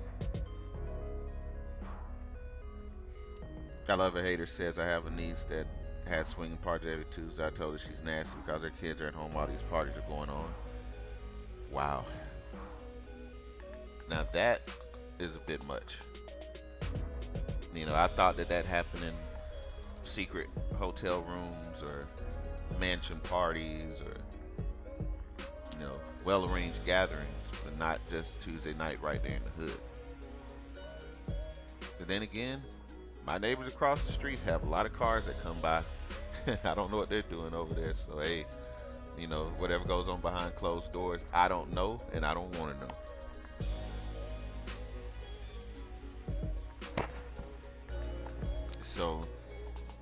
I love a hater says, I have a niece that had swinging parties every Tuesday. I told her she's nasty because her kids are at home while these parties are going on. Wow. Now that is a bit much. I thought that happened in secret hotel rooms or mansion parties or, well-arranged gatherings, but not just Tuesday night right there in the hood. But then again, my neighbors across the street have a lot of cars that come by. I don't know what they're doing over there. So, hey, whatever goes on behind closed doors, I don't know, and I don't want to know. So,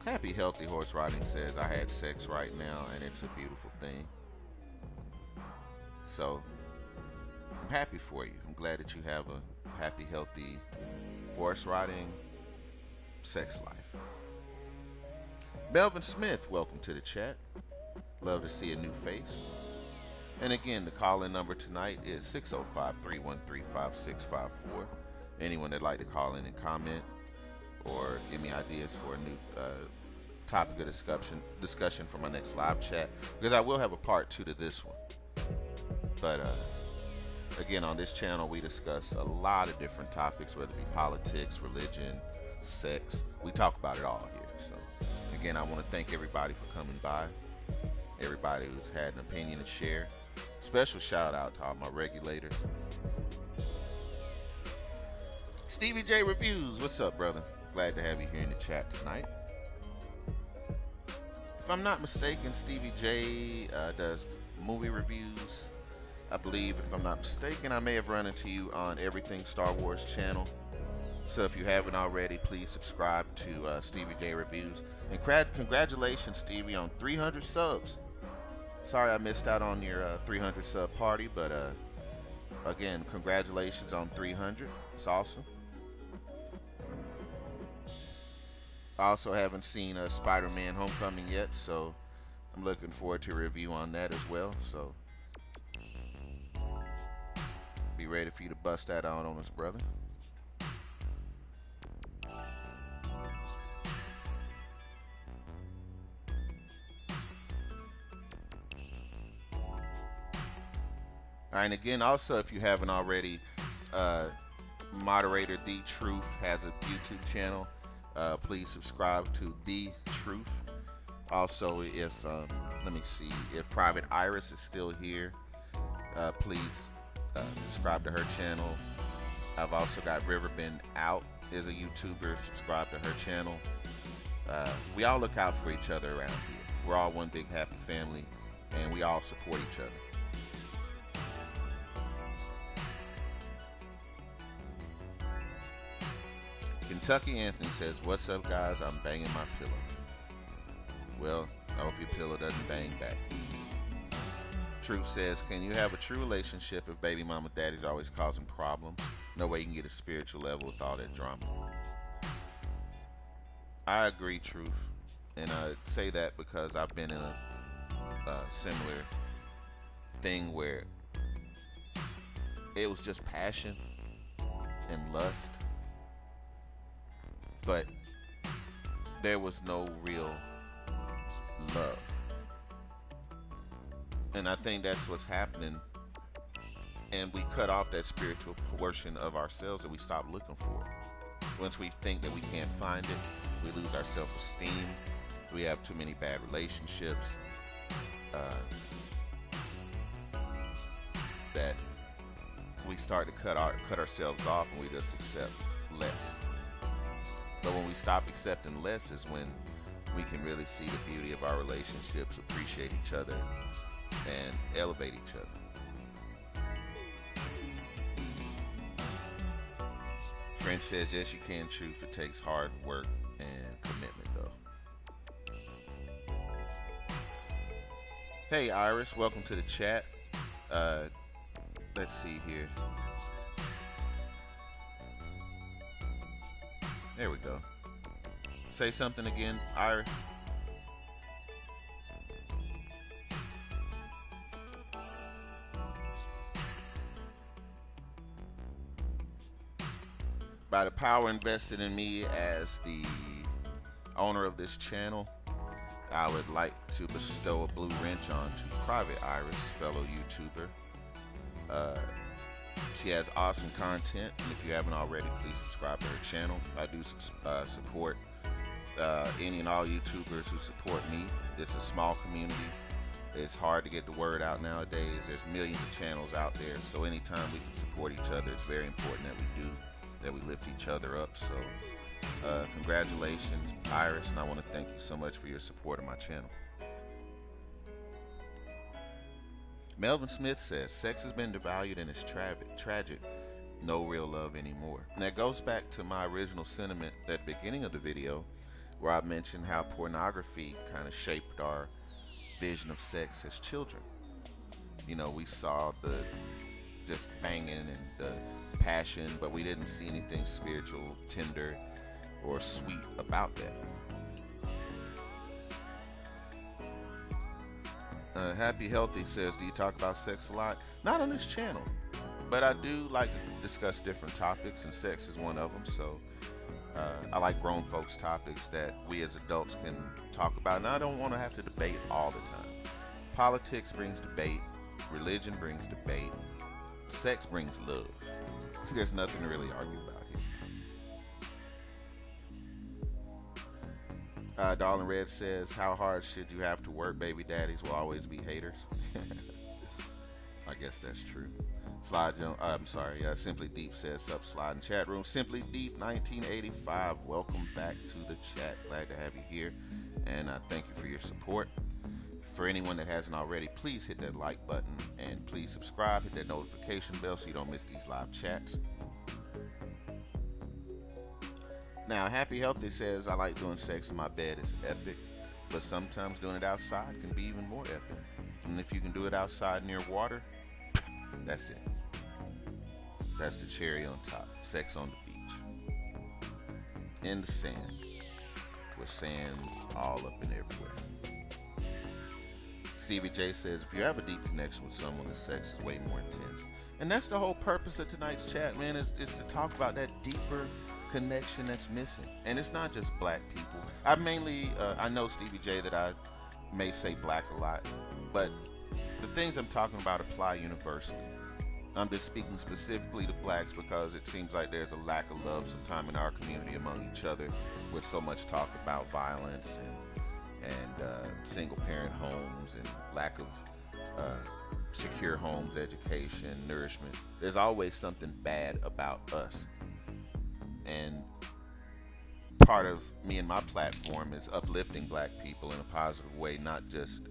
Happy Healthy Horse Riding says, I had sex right now, and it's a beautiful thing. So, I'm happy for you. I'm glad that you have a happy, healthy horse riding sex life. Melvin Smith, welcome to the chat. Love to see a new face. And again, the call-in number tonight is 605-313-5654. Anyone that'd like to call in and comment or give me ideas for a new topic of discussion for my next live chat, because I will have a part 2 to this one. But again, on this channel, we discuss a lot of different topics, whether it be politics, religion, sex. We talk about it all here. So again, I want to thank everybody for coming by, everybody who's had an opinion to share. Special shout out to all my regulators. Stevie J Reviews, what's up, brother? Glad to have you here in the chat tonight. If I'm not mistaken, Stevie J does movie reviews. I believe, if I'm not mistaken, I may have run into you on Everything Star Wars channel. So if you haven't already, please subscribe to Stevie J Reviews. And congratulations, Stevie, on 300 subs. Sorry I missed out on your 300 sub party, but again, congratulations on 300. It's awesome. I also haven't seen Spider-Man Homecoming yet, so I'm looking forward to a review on that as well. So be ready for you to bust that out on us, brother. All right, and again, also, if you haven't already, moderator The Truth has a YouTube channel. Please subscribe to The Truth. Also, if let me see, if Private Iris is still here, please subscribe to her channel. I've also got Riverbend Out is a YouTuber. Subscribe to her channel. We all look out for each other around here. We're all one big happy family, and we all support each other. Kentucky Anthony says, what's up, guys? I'm banging my pillow. Well, I hope your pillow doesn't bang back. Truth says, can you have a true relationship if baby mama daddy's always causing problems? No way you can get a spiritual level with all that drama. I agree, Truth. And I say that because I've been in a similar thing where it was just passion and lust, but there was no real love. And I think that's what's happening. And we cut off that spiritual portion of ourselves that we stop looking for. Once we think that we can't find it, we lose our self-esteem. We have too many bad relationships. That we start to cut ourselves off, and we just accept less. But when we stop accepting less is when we can really see the beauty of our relationships, appreciate each other, and elevate each other. French says, yes, you can, Truth. It takes hard work and commitment, though. Hey, Iris, welcome to the chat. Let's see here. There we go. Say something again, Iris. By the power invested in me as the owner of this channel, I would like to bestow a blue wrench onto Private Iris, fellow YouTuber. She has awesome content, and if you haven't already, please subscribe to her channel. I do support any and all YouTubers who support me. It's a small community, It's hard to get the word out nowadays. There's millions of channels out there, so anytime we can support each other, it's very important that we do, that we lift each other up. So congratulations, Iris, and I want to thank you so much for your support of my channel. Melvin Smith says, sex has been devalued and it's tragic. No real love anymore. And that goes back to my original sentiment at the beginning of the video, where I mentioned how pornography kind of shaped our vision of sex as children. You know, we saw the just banging and the passion, but we didn't see anything spiritual, tender, or sweet about that. Happy Healthy says, do you talk about sex a lot? Not on this channel, but I do like to discuss different topics, and sex is one of them. So I like grown folks topics that we as adults can talk about, and I don't want to have to debate all the time. Politics brings debate, religion brings debate, sex brings love. There's nothing to really argue about here. Darling Red says, how hard should you have to work? Baby daddies will always be haters. I guess that's true. Simply Deep says, sup slide in chat room. Simply Deep 1985, welcome back to the chat. Glad to have you here, and thank you for your support. For anyone that hasn't already, please hit that like button and please subscribe, hit that notification bell so you don't miss these live chats. Now, Happy Healthy says, I like doing sex in my bed. It's epic, but sometimes doing it outside can be even more epic. And if you can do it outside near water, that's it. That's the cherry on top. Sex on the beach, in the sand, with sand all up and everywhere. Stevie J says, if you have a deep connection with someone, the sex is way more intense. And that's the whole purpose of tonight's chat, man, is to talk about that deeper connection that's missing. And it's not just black people. I know, Stevie J, that I may say black a lot, but the things I'm talking about apply universally. I'm just speaking specifically to blacks because it seems like there's a lack of love sometime in our community among each other, with so much talk about violence and single parent homes and lack of secure homes, education, nourishment. There's always something bad about us. And part of me and my platform is uplifting black people in a positive way, not just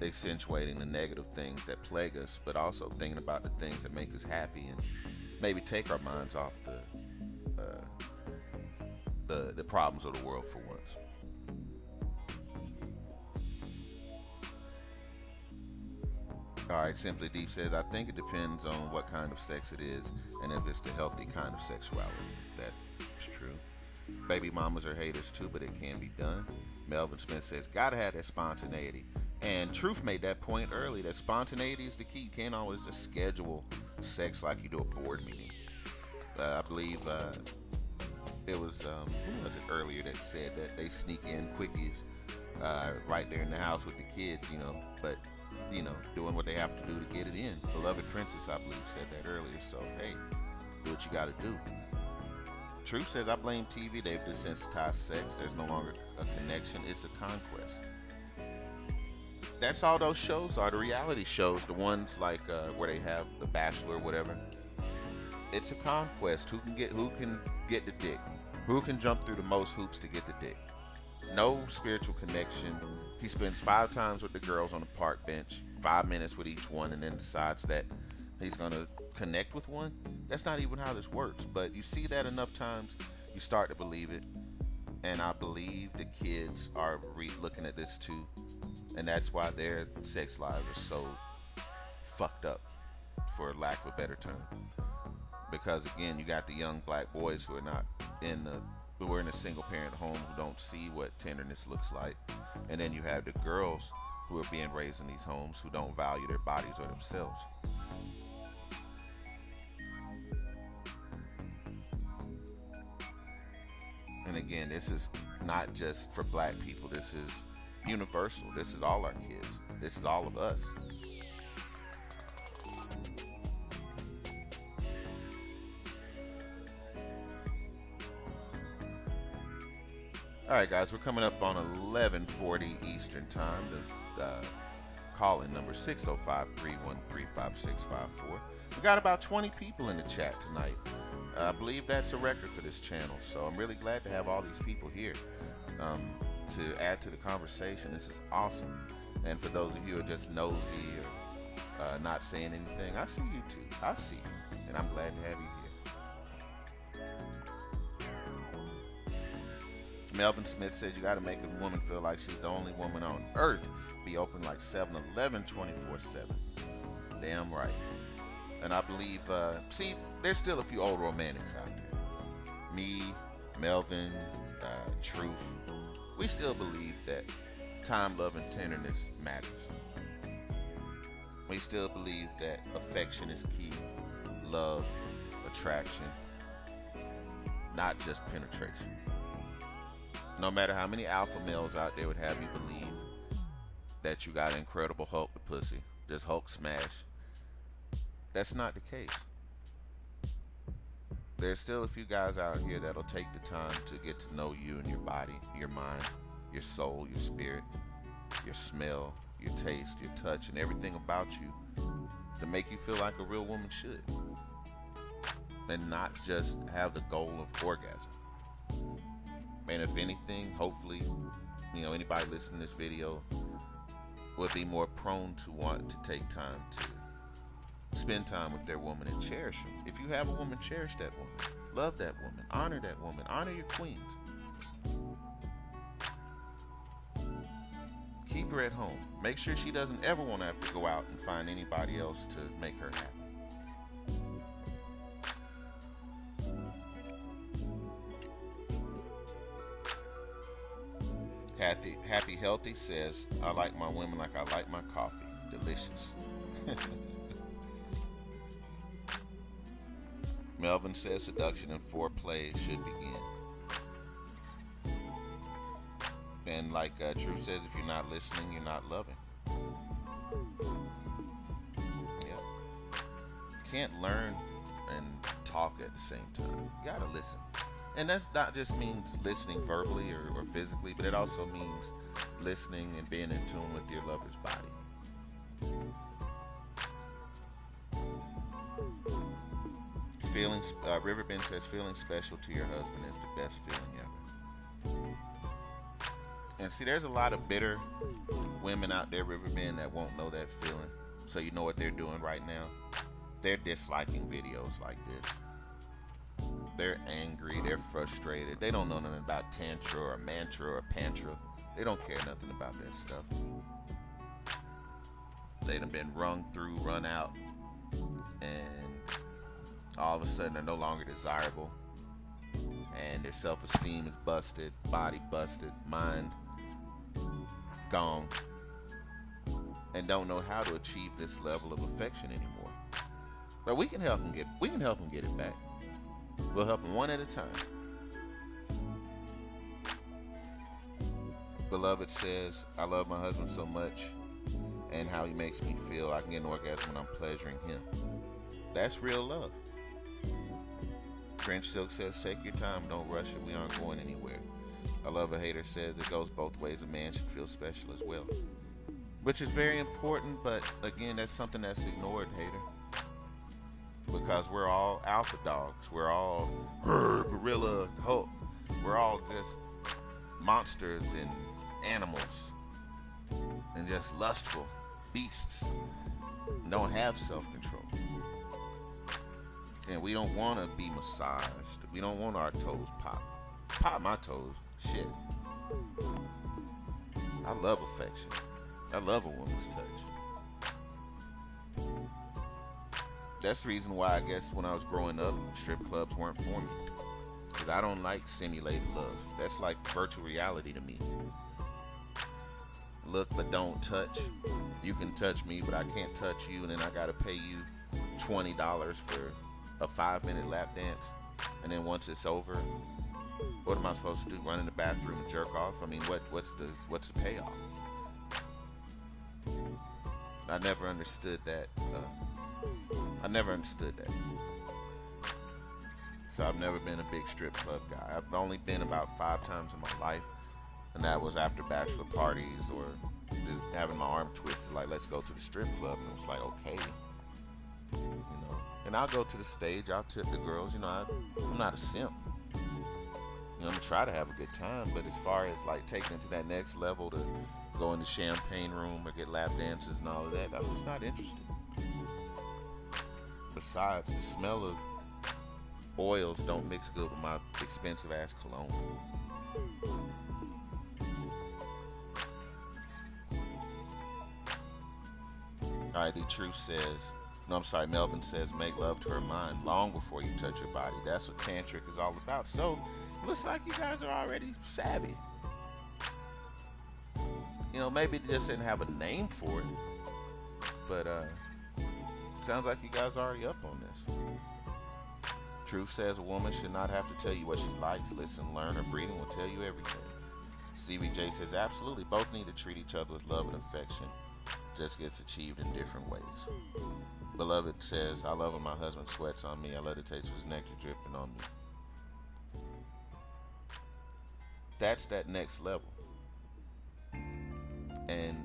accentuating the negative things that plague us, but also thinking about the things that make us happy and maybe take our minds off the problems of the world for once. Alright, Simply Deep says, I think it depends on what kind of sex it is and if it's the healthy kind of sexuality. That's true. Baby mamas are haters too, but it can be done. Melvin Smith says, gotta have that spontaneity. And Truth made that point early, that spontaneity is the key. You can't always just schedule sex like you do a board meeting. I believe it was, who was it earlier that said that they sneak in quickies right there in the house with the kids, but doing what they have to do to get it in. Beloved Princess, I believe, said that earlier. So, hey, do what you got to do. Truth says, I blame TV. They've desensitized sex. There's no longer a connection. It's a conquest. That's all those shows are. The reality shows, the ones like where they have The Bachelor or whatever. It's a conquest. Who can get the dick? Who can jump through the most hoops to get the dick? No spiritual connection. He spends 5 times with the girls on the park bench, 5 minutes with each one, and then decides that he's going to connect with one. That's not even how this works. But you see that enough times, you start to believe it. And I believe the kids are looking at this too. And that's why their sex lives are so fucked up, for lack of a better term. Because again, you got the young black boys who are in a single parent home, who don't see what tenderness looks like. And then you have the girls who are being raised in these homes who don't value their bodies or themselves. And again, this is not just for black people. This is universal. This is all our kids. This is all of us. All right, guys, we're coming up on 11:40 Eastern time. The call-in number 605-313-5654. We got about 20 people in the chat tonight. I believe that's a record for this channel, so I'm really glad to have all these people here to add to the conversation. This is awesome. And for those of you who are just nosy or not saying anything, I see you too. I see you, and I'm glad to have you here. Melvin Smith says you got to make a woman feel like she's the only woman on earth. Be open like 7-Eleven 24/7. Damn right. And I believe, see, there's still a few old romantics out there. Me, Melvin, Truth. We still believe that time, love, and tenderness matters. We still believe that affection is key. Love, attraction, not just penetration. No matter how many alpha males out there would have you believe that you got incredible Hulk the pussy, just Hulk smash, that's not the case. There's still a few guys out here that'll take the time to get to know you and your body, your mind, your soul, your spirit, your smell, your taste, your touch, and everything about you to make you feel like a real woman should. And not just have the goal of orgasm. And if anything, hopefully, anybody listening to this video would be more prone to want to take time to spend time with their woman and cherish them. If you have a woman, cherish that woman. Love that woman. Honor that woman. Honor your queens. Keep her at home. Make sure she doesn't ever want to have to go out and find anybody else to make her happy. Happy Healthy says, I like my women like I like my coffee. Delicious. Melvin says seduction and foreplay should begin. And like Truth says, if you're not listening, you're not loving. Yeah. Can't learn and talk at the same time. You gotta listen. And that not just means listening verbally or physically, but it also means listening and being in tune with your lover's body. Riverbend says feeling special to your husband is the best feeling ever. And see, there's a lot of bitter women out there, Riverbend, that won't know that feeling. So you know what they're doing right now? They're disliking videos like this. They're angry, they're frustrated. They don't know nothing about tantra or mantra or pantra. They don't care nothing about that stuff. They done been run through, run out, and all of a sudden they're no longer desirable. And their self-esteem is busted, body busted, mind gone, and don't know how to achieve this level of affection anymore. But we can help them get it back. We'll help them one at a time. Beloved says, I love my husband so much and how he makes me feel. I can get an orgasm when I'm pleasuring him. That's real love. Trench Silk says, take your time, don't rush it, we aren't going anywhere. I love a hater says it goes both ways. A man should feel special as well. Which is very important, but again, that's something that's ignored, hater. Because we're all alpha dogs. We're all gorilla Hulk. We're all just monsters and animals. And just lustful beasts. Don't have self-control. And we don't want to be massaged. We don't want our toes popped. Pop my toes. Shit. I love affection. I love a woman's touch. That's the reason why I guess when I was growing up, strip clubs weren't for me. Because I don't like simulated love. That's like virtual reality to me. Look but don't touch. You can touch me, but I can't touch you, and then I gotta pay you $20 for a 5-minute lap dance. And then once it's over, what am I supposed to do? Run in the bathroom and jerk off? I mean, what's the payoff? I never understood that. So I've never been a big strip club guy. I've only been about 5 times in my life, and that was after bachelor parties or just having my arm twisted, like, let's go to the strip club. And it was like, okay. And I'll go to the stage, I'll tip the girls. I'm not a simp. I'm going to try to have a good time. But as far as, like, taking it to that next level to go in the champagne room or get lap dances and all of that, I'm just not interested. Besides, the smell of oils don't mix good with my expensive ass cologne. Alright, the truth says, Melvin says, make love to her mind long before you touch her body. That's what Tantric is all about. So, looks like you guys are already savvy. Maybe they just didn't have a name for it. But, sounds like you guys are already up on this. Truth says a woman should not have to tell you what she likes. Listen, learn, her breeding will tell you everything. Stevie J says, absolutely, both need to treat each other with love and affection. Just gets achieved in different ways. Beloved says, I love when my husband sweats on me. I love the taste of his nectar dripping on me. That's that next level. And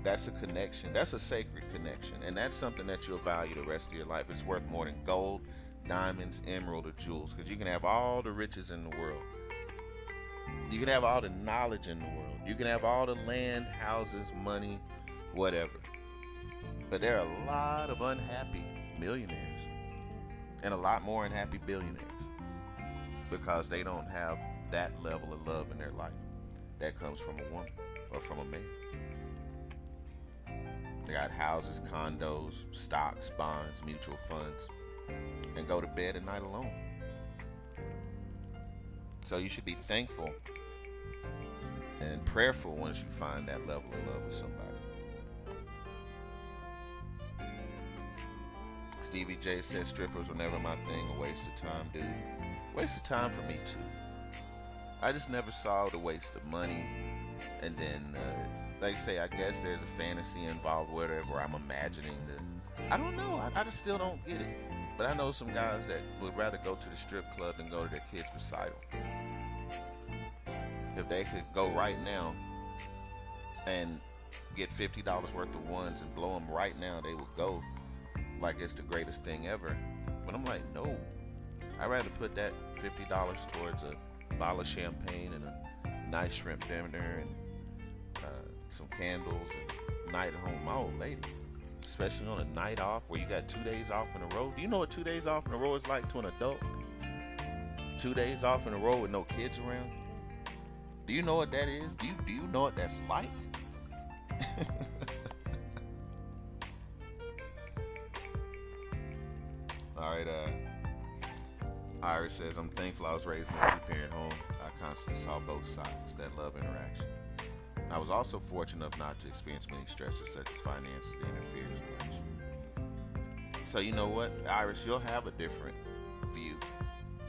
that's a connection. That's a sacred connection. And that's something that you'll value the rest of your life. It's worth more than gold, diamonds, emerald, or jewels. Because you can have all the riches in the world. You can have all the knowledge in the world. You can have all the land, houses, money, whatever. But there are a lot of unhappy millionaires and a lot more unhappy billionaires because they don't have that level of love in their life that comes from a woman or from a man. They got houses, condos, stocks, bonds, mutual funds, and go to bed at night alone. So you should be thankful and prayerful once you find that level of love with somebody. Stevie J says strippers were never my thing. A waste of time, dude. Waste of time for me too. I just never saw the waste of money. And then, like I say, I guess there's a fantasy involved, whatever. I'm imagining I don't know. I just still don't get it. But I know some guys that would rather go to the strip club than go to their kid's recital. If they could go right now and get $50 worth of ones and blow them right now, they would go like it's the greatest thing ever. But I'm like, no. I'd rather put that $50 towards a bottle of champagne and a nice shrimp dinner and some candles and night at home with my old lady. Especially on a night off where you got 2 days off in a row. Do you know what 2 days off in a row is like to an adult? 2 days off in a row with no kids around? Do you know what that is? Do you know what that's like? Alright, Iris says, I'm thankful I was raised in a two-parent home. I constantly saw both sides, that love interaction. I was also fortunate enough not to experience many stresses such as finances that interfered as much. So you know what, Iris, you'll have a different view.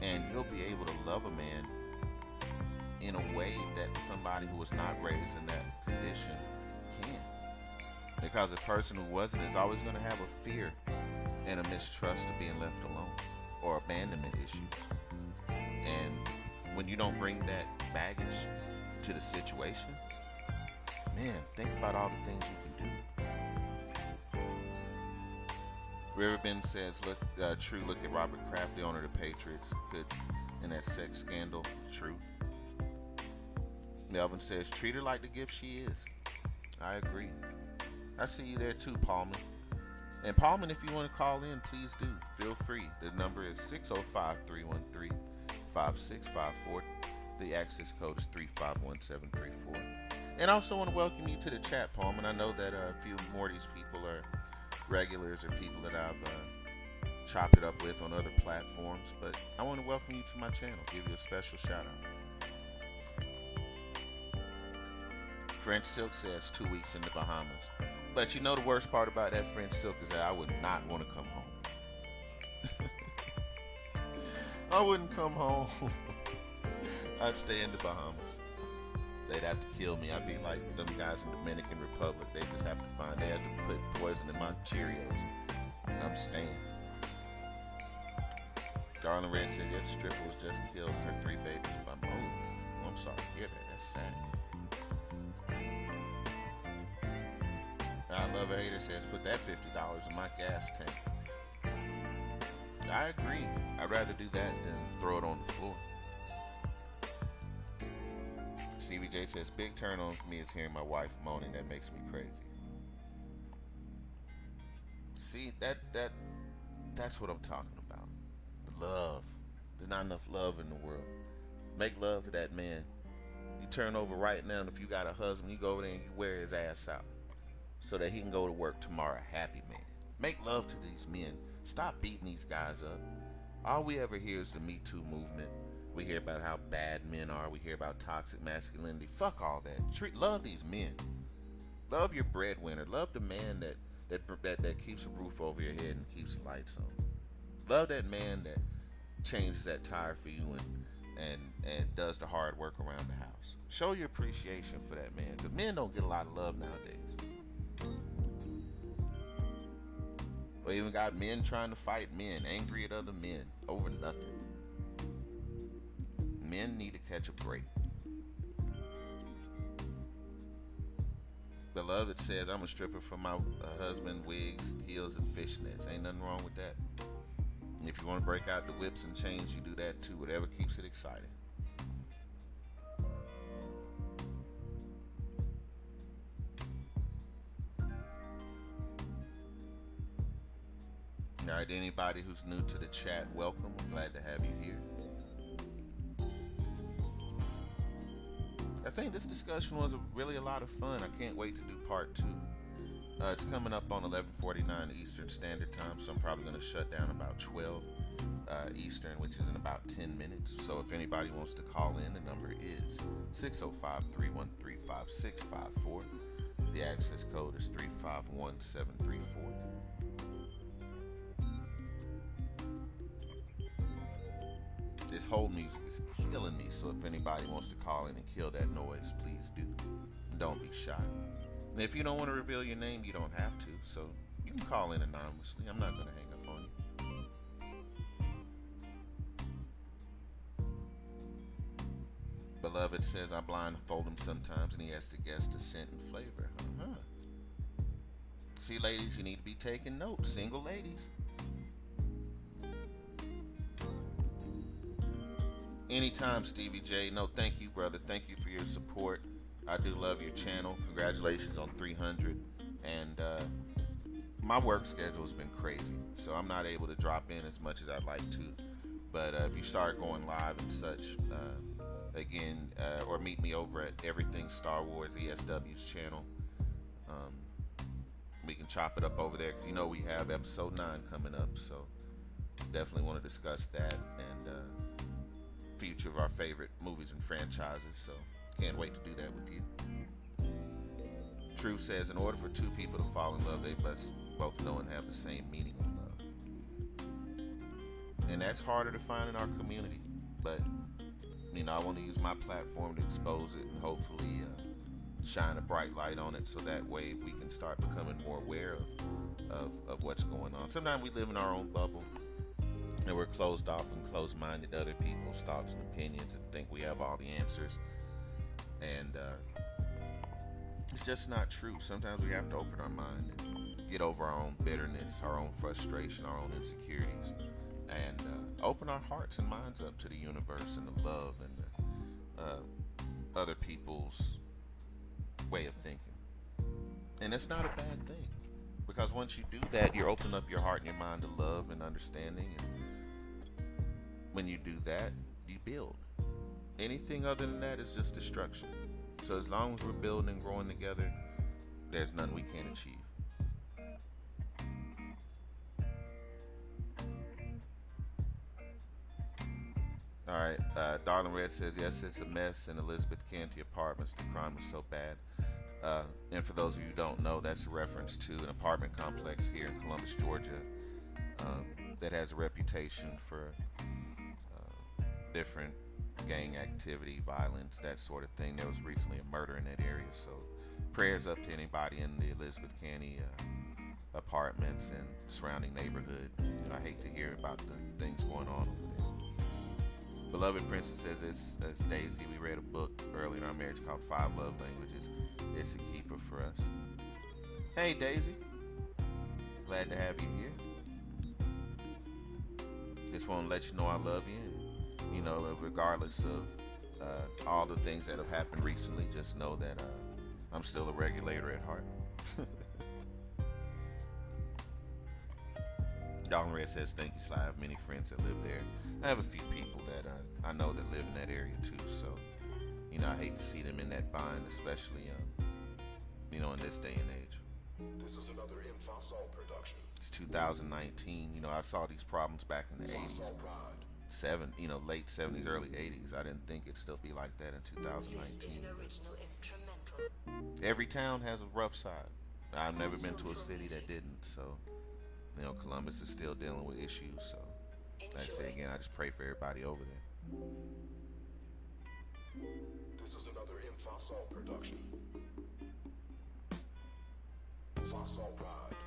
And you'll be able to love a man in a way that somebody who was not raised in that condition can. Because a person who wasn't is always going to have a fear and a mistrust of being left alone or abandonment issues. And when you don't bring that baggage to the situation, man, think about all the things you can do. Riverbend says, look at Robert Kraft, the owner of the Patriots, could in that sex scandal. True. Melvin says, treat her like the gift she is. I agree. I see you there too, Paulman. And Paulman, if you want to call in, please do. Feel free. The number is 605-313-5654. The access code is 351734. And I also want to welcome you to the chat, Paulman. I know that a few more of these people are regulars or people that I've chopped it up with on other platforms. But I want to welcome you to my channel. Give you a special shout out. French Silk says 2 weeks in the Bahamas. But you know the worst part about that French Silk is that I would not want to come home. I wouldn't come home. I'd stay in the Bahamas. They'd have to kill me. I'd be like them guys in the Dominican Republic. They just have to they have to put poison in my Cheerios. So I'm staying. Darling Red says, yes, stripper was just killed and her 3 babies by I'm sorry to hear that. That's sad. I Love a Hater says, put that $50 in my gas tank. I agree. I'd rather do that than throw it on the floor. Stevie J says, big turn on for me is hearing my wife moaning. That makes me crazy. See, that's what I'm talking about. The love. There's not enough love in the world. Make love to that man. You turn over right now, and if you got a husband, you go over there and you wear his ass out so that he can go to work tomorrow a happy man. Make love to these men. Stop beating these guys up. All we ever hear is the Me Too movement. We hear about how bad men are. We hear about toxic masculinity. Fuck all that. Love these men. Love your breadwinner. Love the man that keeps a roof over your head and keeps the lights on. Love that man that changes that tire for you and does the hard work around the house. Show your appreciation for that man, because men don't get a lot of love nowadays. We even got men trying to fight men, angry at other men over nothing. Men need to catch a break. Beloved says, I'm a stripper for my husband, wigs, heels, and fishnets. Ain't nothing wrong with that. And if you want to break out the whips and chains, you do that too. Whatever keeps it exciting. All right, anybody who's new to the chat, welcome. I'm glad to have you here. I think this discussion was really a lot of fun. I can't wait to do part 2. It's coming up on 11:49 Eastern Standard Time, so I'm probably going to shut down about 12 Eastern, which is in about 10 minutes. So if anybody wants to call in, the number is 605-313-5654. The access code is 351734. This whole music is killing me, so if anybody wants to call in and kill that noise, please do. Don't be shy. And if you don't want to reveal your name, you don't have to, so you can call in anonymously. I'm not going to hang up on you. Beloved says, I blindfold him sometimes and he has to guess the scent and flavor. See, ladies, you need to be taking notes. Single ladies. Anytime, Stevie J. No, thank you, brother. Thank you for your support. I do love your channel. Congratulations on 300. And my work schedule has been crazy, so I'm not able to drop in as much as I'd like to. But if you start going live and such, again, or meet me over at Everything Star Wars ESW's channel, we can chop it up over there, because you know we have episode 9 coming up, so definitely want to discuss that and future of our favorite movies and franchises, so can't wait to do that with you. Truth says, in order for two people to fall in love, they must both know and have the same meaning of love. And that's harder to find in our community, but I want to use my platform to expose it and hopefully shine a bright light on it, so that way we can start becoming more aware of what's going on. Sometimes we live in our own bubble and we're closed off and closed-minded to other people's thoughts and opinions and think we have all the answers, and it's just not true. Sometimes we have to open our mind and get over our own bitterness, our own frustration, our own insecurities, and open our hearts and minds up to the universe and the love and the other people's way of thinking. And it's not a bad thing, because once you do that, you open up your heart and your mind to love and understanding, and when you do that, you build. Anything other than that is just destruction. So as long as we're building and growing together, there's none we can't achieve. All right, Darling Red says, yes, it's a mess in Elizabeth Canty Apartments. The crime was so bad. And for those of you who don't know, that's a reference to an apartment complex here in Columbus, Georgia, that has a reputation for different gang activity, violence, that sort of thing. There was recently a murder in that area, so prayers up to anybody in the Elizabeth Canty apartments and surrounding neighborhood. I hate to hear about the things going on over there. Beloved Princess says, as Daisy, we read a book early in our marriage called 5 Love Languages. It's a keeper for us. Hey, Daisy. Glad to have you here. Just want to let you know I love you. And, regardless of all the things that have happened recently, just know that I'm still a regulator at heart. Darling Red says, thank you, Sly. I have many friends that live there. I have a few people that I know that live in that area too. So, I hate to see them in that bind, especially, in this day and age. This is another Infosol production. It's 2019. I saw these problems back in the 80s. Late 70s, early 80s. I didn't think it'd still be like that in 2019. Every town has a rough side. I've never been to a city that didn't. So, Columbus is still dealing with issues. So, like I say again, I just pray for everybody over there. This is another Infosol production. Fossil Pride.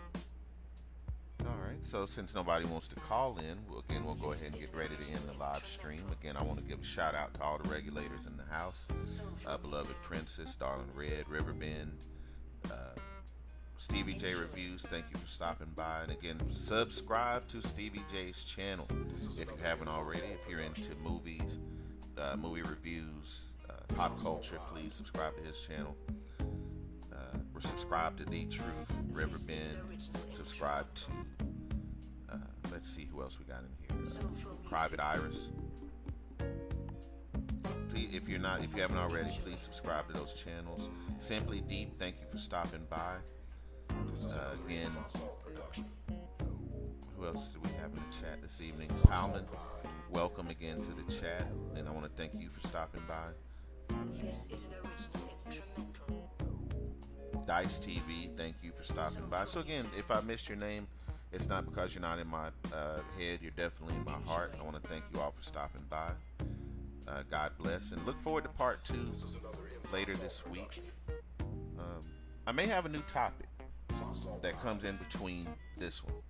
All right. So since nobody wants to call in, we'll go ahead and get ready to end the live stream. Again, I want to give a shout out to all the regulators in the house. Beloved Princess, Darling Red, Riverbend, Stevie J Reviews, thank you for stopping by. And again, subscribe to Stevie J's channel if you haven't already. If you're into movies, movie reviews, pop culture, please subscribe to his channel. We're subscribed to The Truth, Riverbend, subscribe to, let's see who else we got in here. Private Iris. Please, if you haven't already, please subscribe to those channels. Simply Deep, thank you for stopping by. Again, who else do we have in the chat this evening? Palman, welcome again to the chat, and I want to thank you for stopping by. Dice TV, thank you for stopping by. So again, if I missed your name, it's not because you're not in my head. You're definitely in my heart. I want to thank you all for stopping by. God bless, and look forward to part 2 later this week. I may have a new topic that comes in between this one,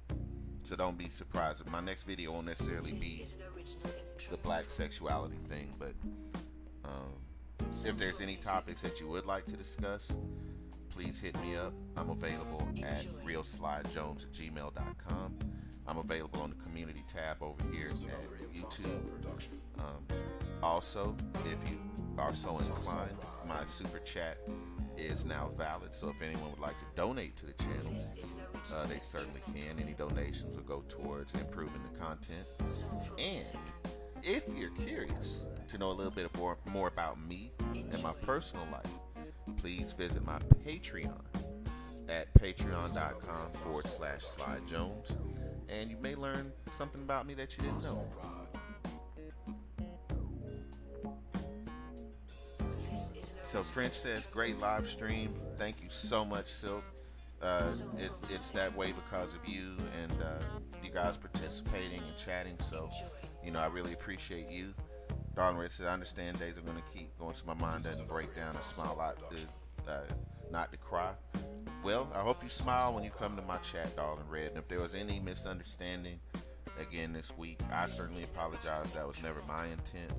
so don't be surprised. My next video won't necessarily be the black sexuality thing, but if there's any topics that you would like to discuss, please hit me up. I'm available at realslyjones@gmail.com. I'm available on the community tab over here at YouTube. Also, if you are so inclined, my super chat is now valid. So if anyone would like to donate to the channel, they certainly can. Any donations will go towards improving the content. And if you're curious to know a little bit more about me and my personal life, please visit my Patreon at patreon.com/SlyJones, and you may learn something about me that you didn't know. So French says, great live stream. Thank you so much, Silk. It's that way because of you and you guys participating and chatting. So, I really appreciate you. Darling Red said, I understand days are going to keep going so my mind doesn't break down and smile a lot, not to cry. Well, I hope you smile when you come to my chat, Darling Red. And if there was any misunderstanding, again, this week, I certainly apologize. That was never my intent.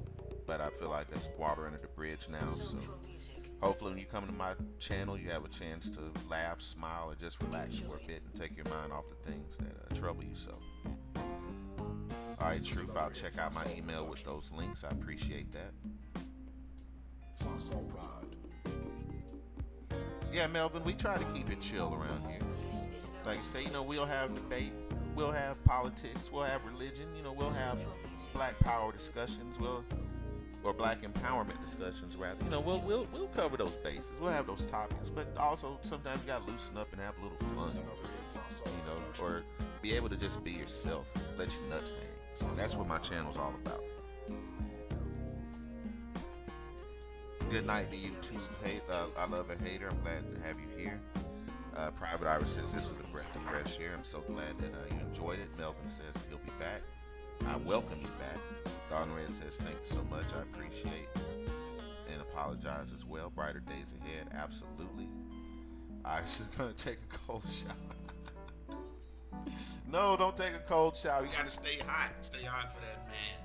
But I feel like there's water under the bridge now. So hopefully when you come to my channel, you have a chance to laugh, smile, or just relax for a bit and take your mind off the things that trouble you. So, all right, Truth, I'll check out my email with those links. I appreciate that. Yeah, Melvin, we try to keep it chill around here. Like I say, we'll have debate, we'll have politics, we'll have religion, we'll have black power discussions, or black empowerment discussions, rather. We'll cover those bases. We'll have those topics, but also sometimes you gotta loosen up and have a little fun, or be able to just be yourself, let your nuts hang. That's what my channel's all about. Good night to you too. I love a hater. I'm glad to have you here. Private Iris says this was a breath of fresh air. I'm so glad that you enjoyed it. Melvin says he'll be back. I welcome you back. Don Red says thank you so much. I appreciate and apologize as well. Brighter days ahead. Absolutely. Iris is gonna take a cold shower. No, don't take a cold shower. You gotta stay hot. Stay hot for that man.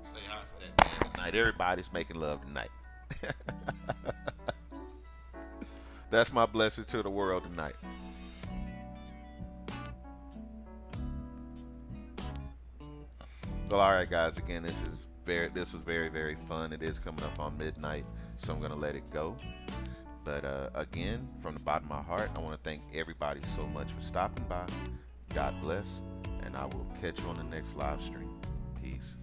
Stay hot for that man tonight. Everybody's making love tonight. That's my blessing to the world tonight. Well, all right, guys. Again, this was very, very fun. It is coming up on midnight, so I'm gonna let it go. But again, from the bottom of my heart, I want to thank everybody so much for stopping by. God bless, and I will catch you on the next live stream. Peace.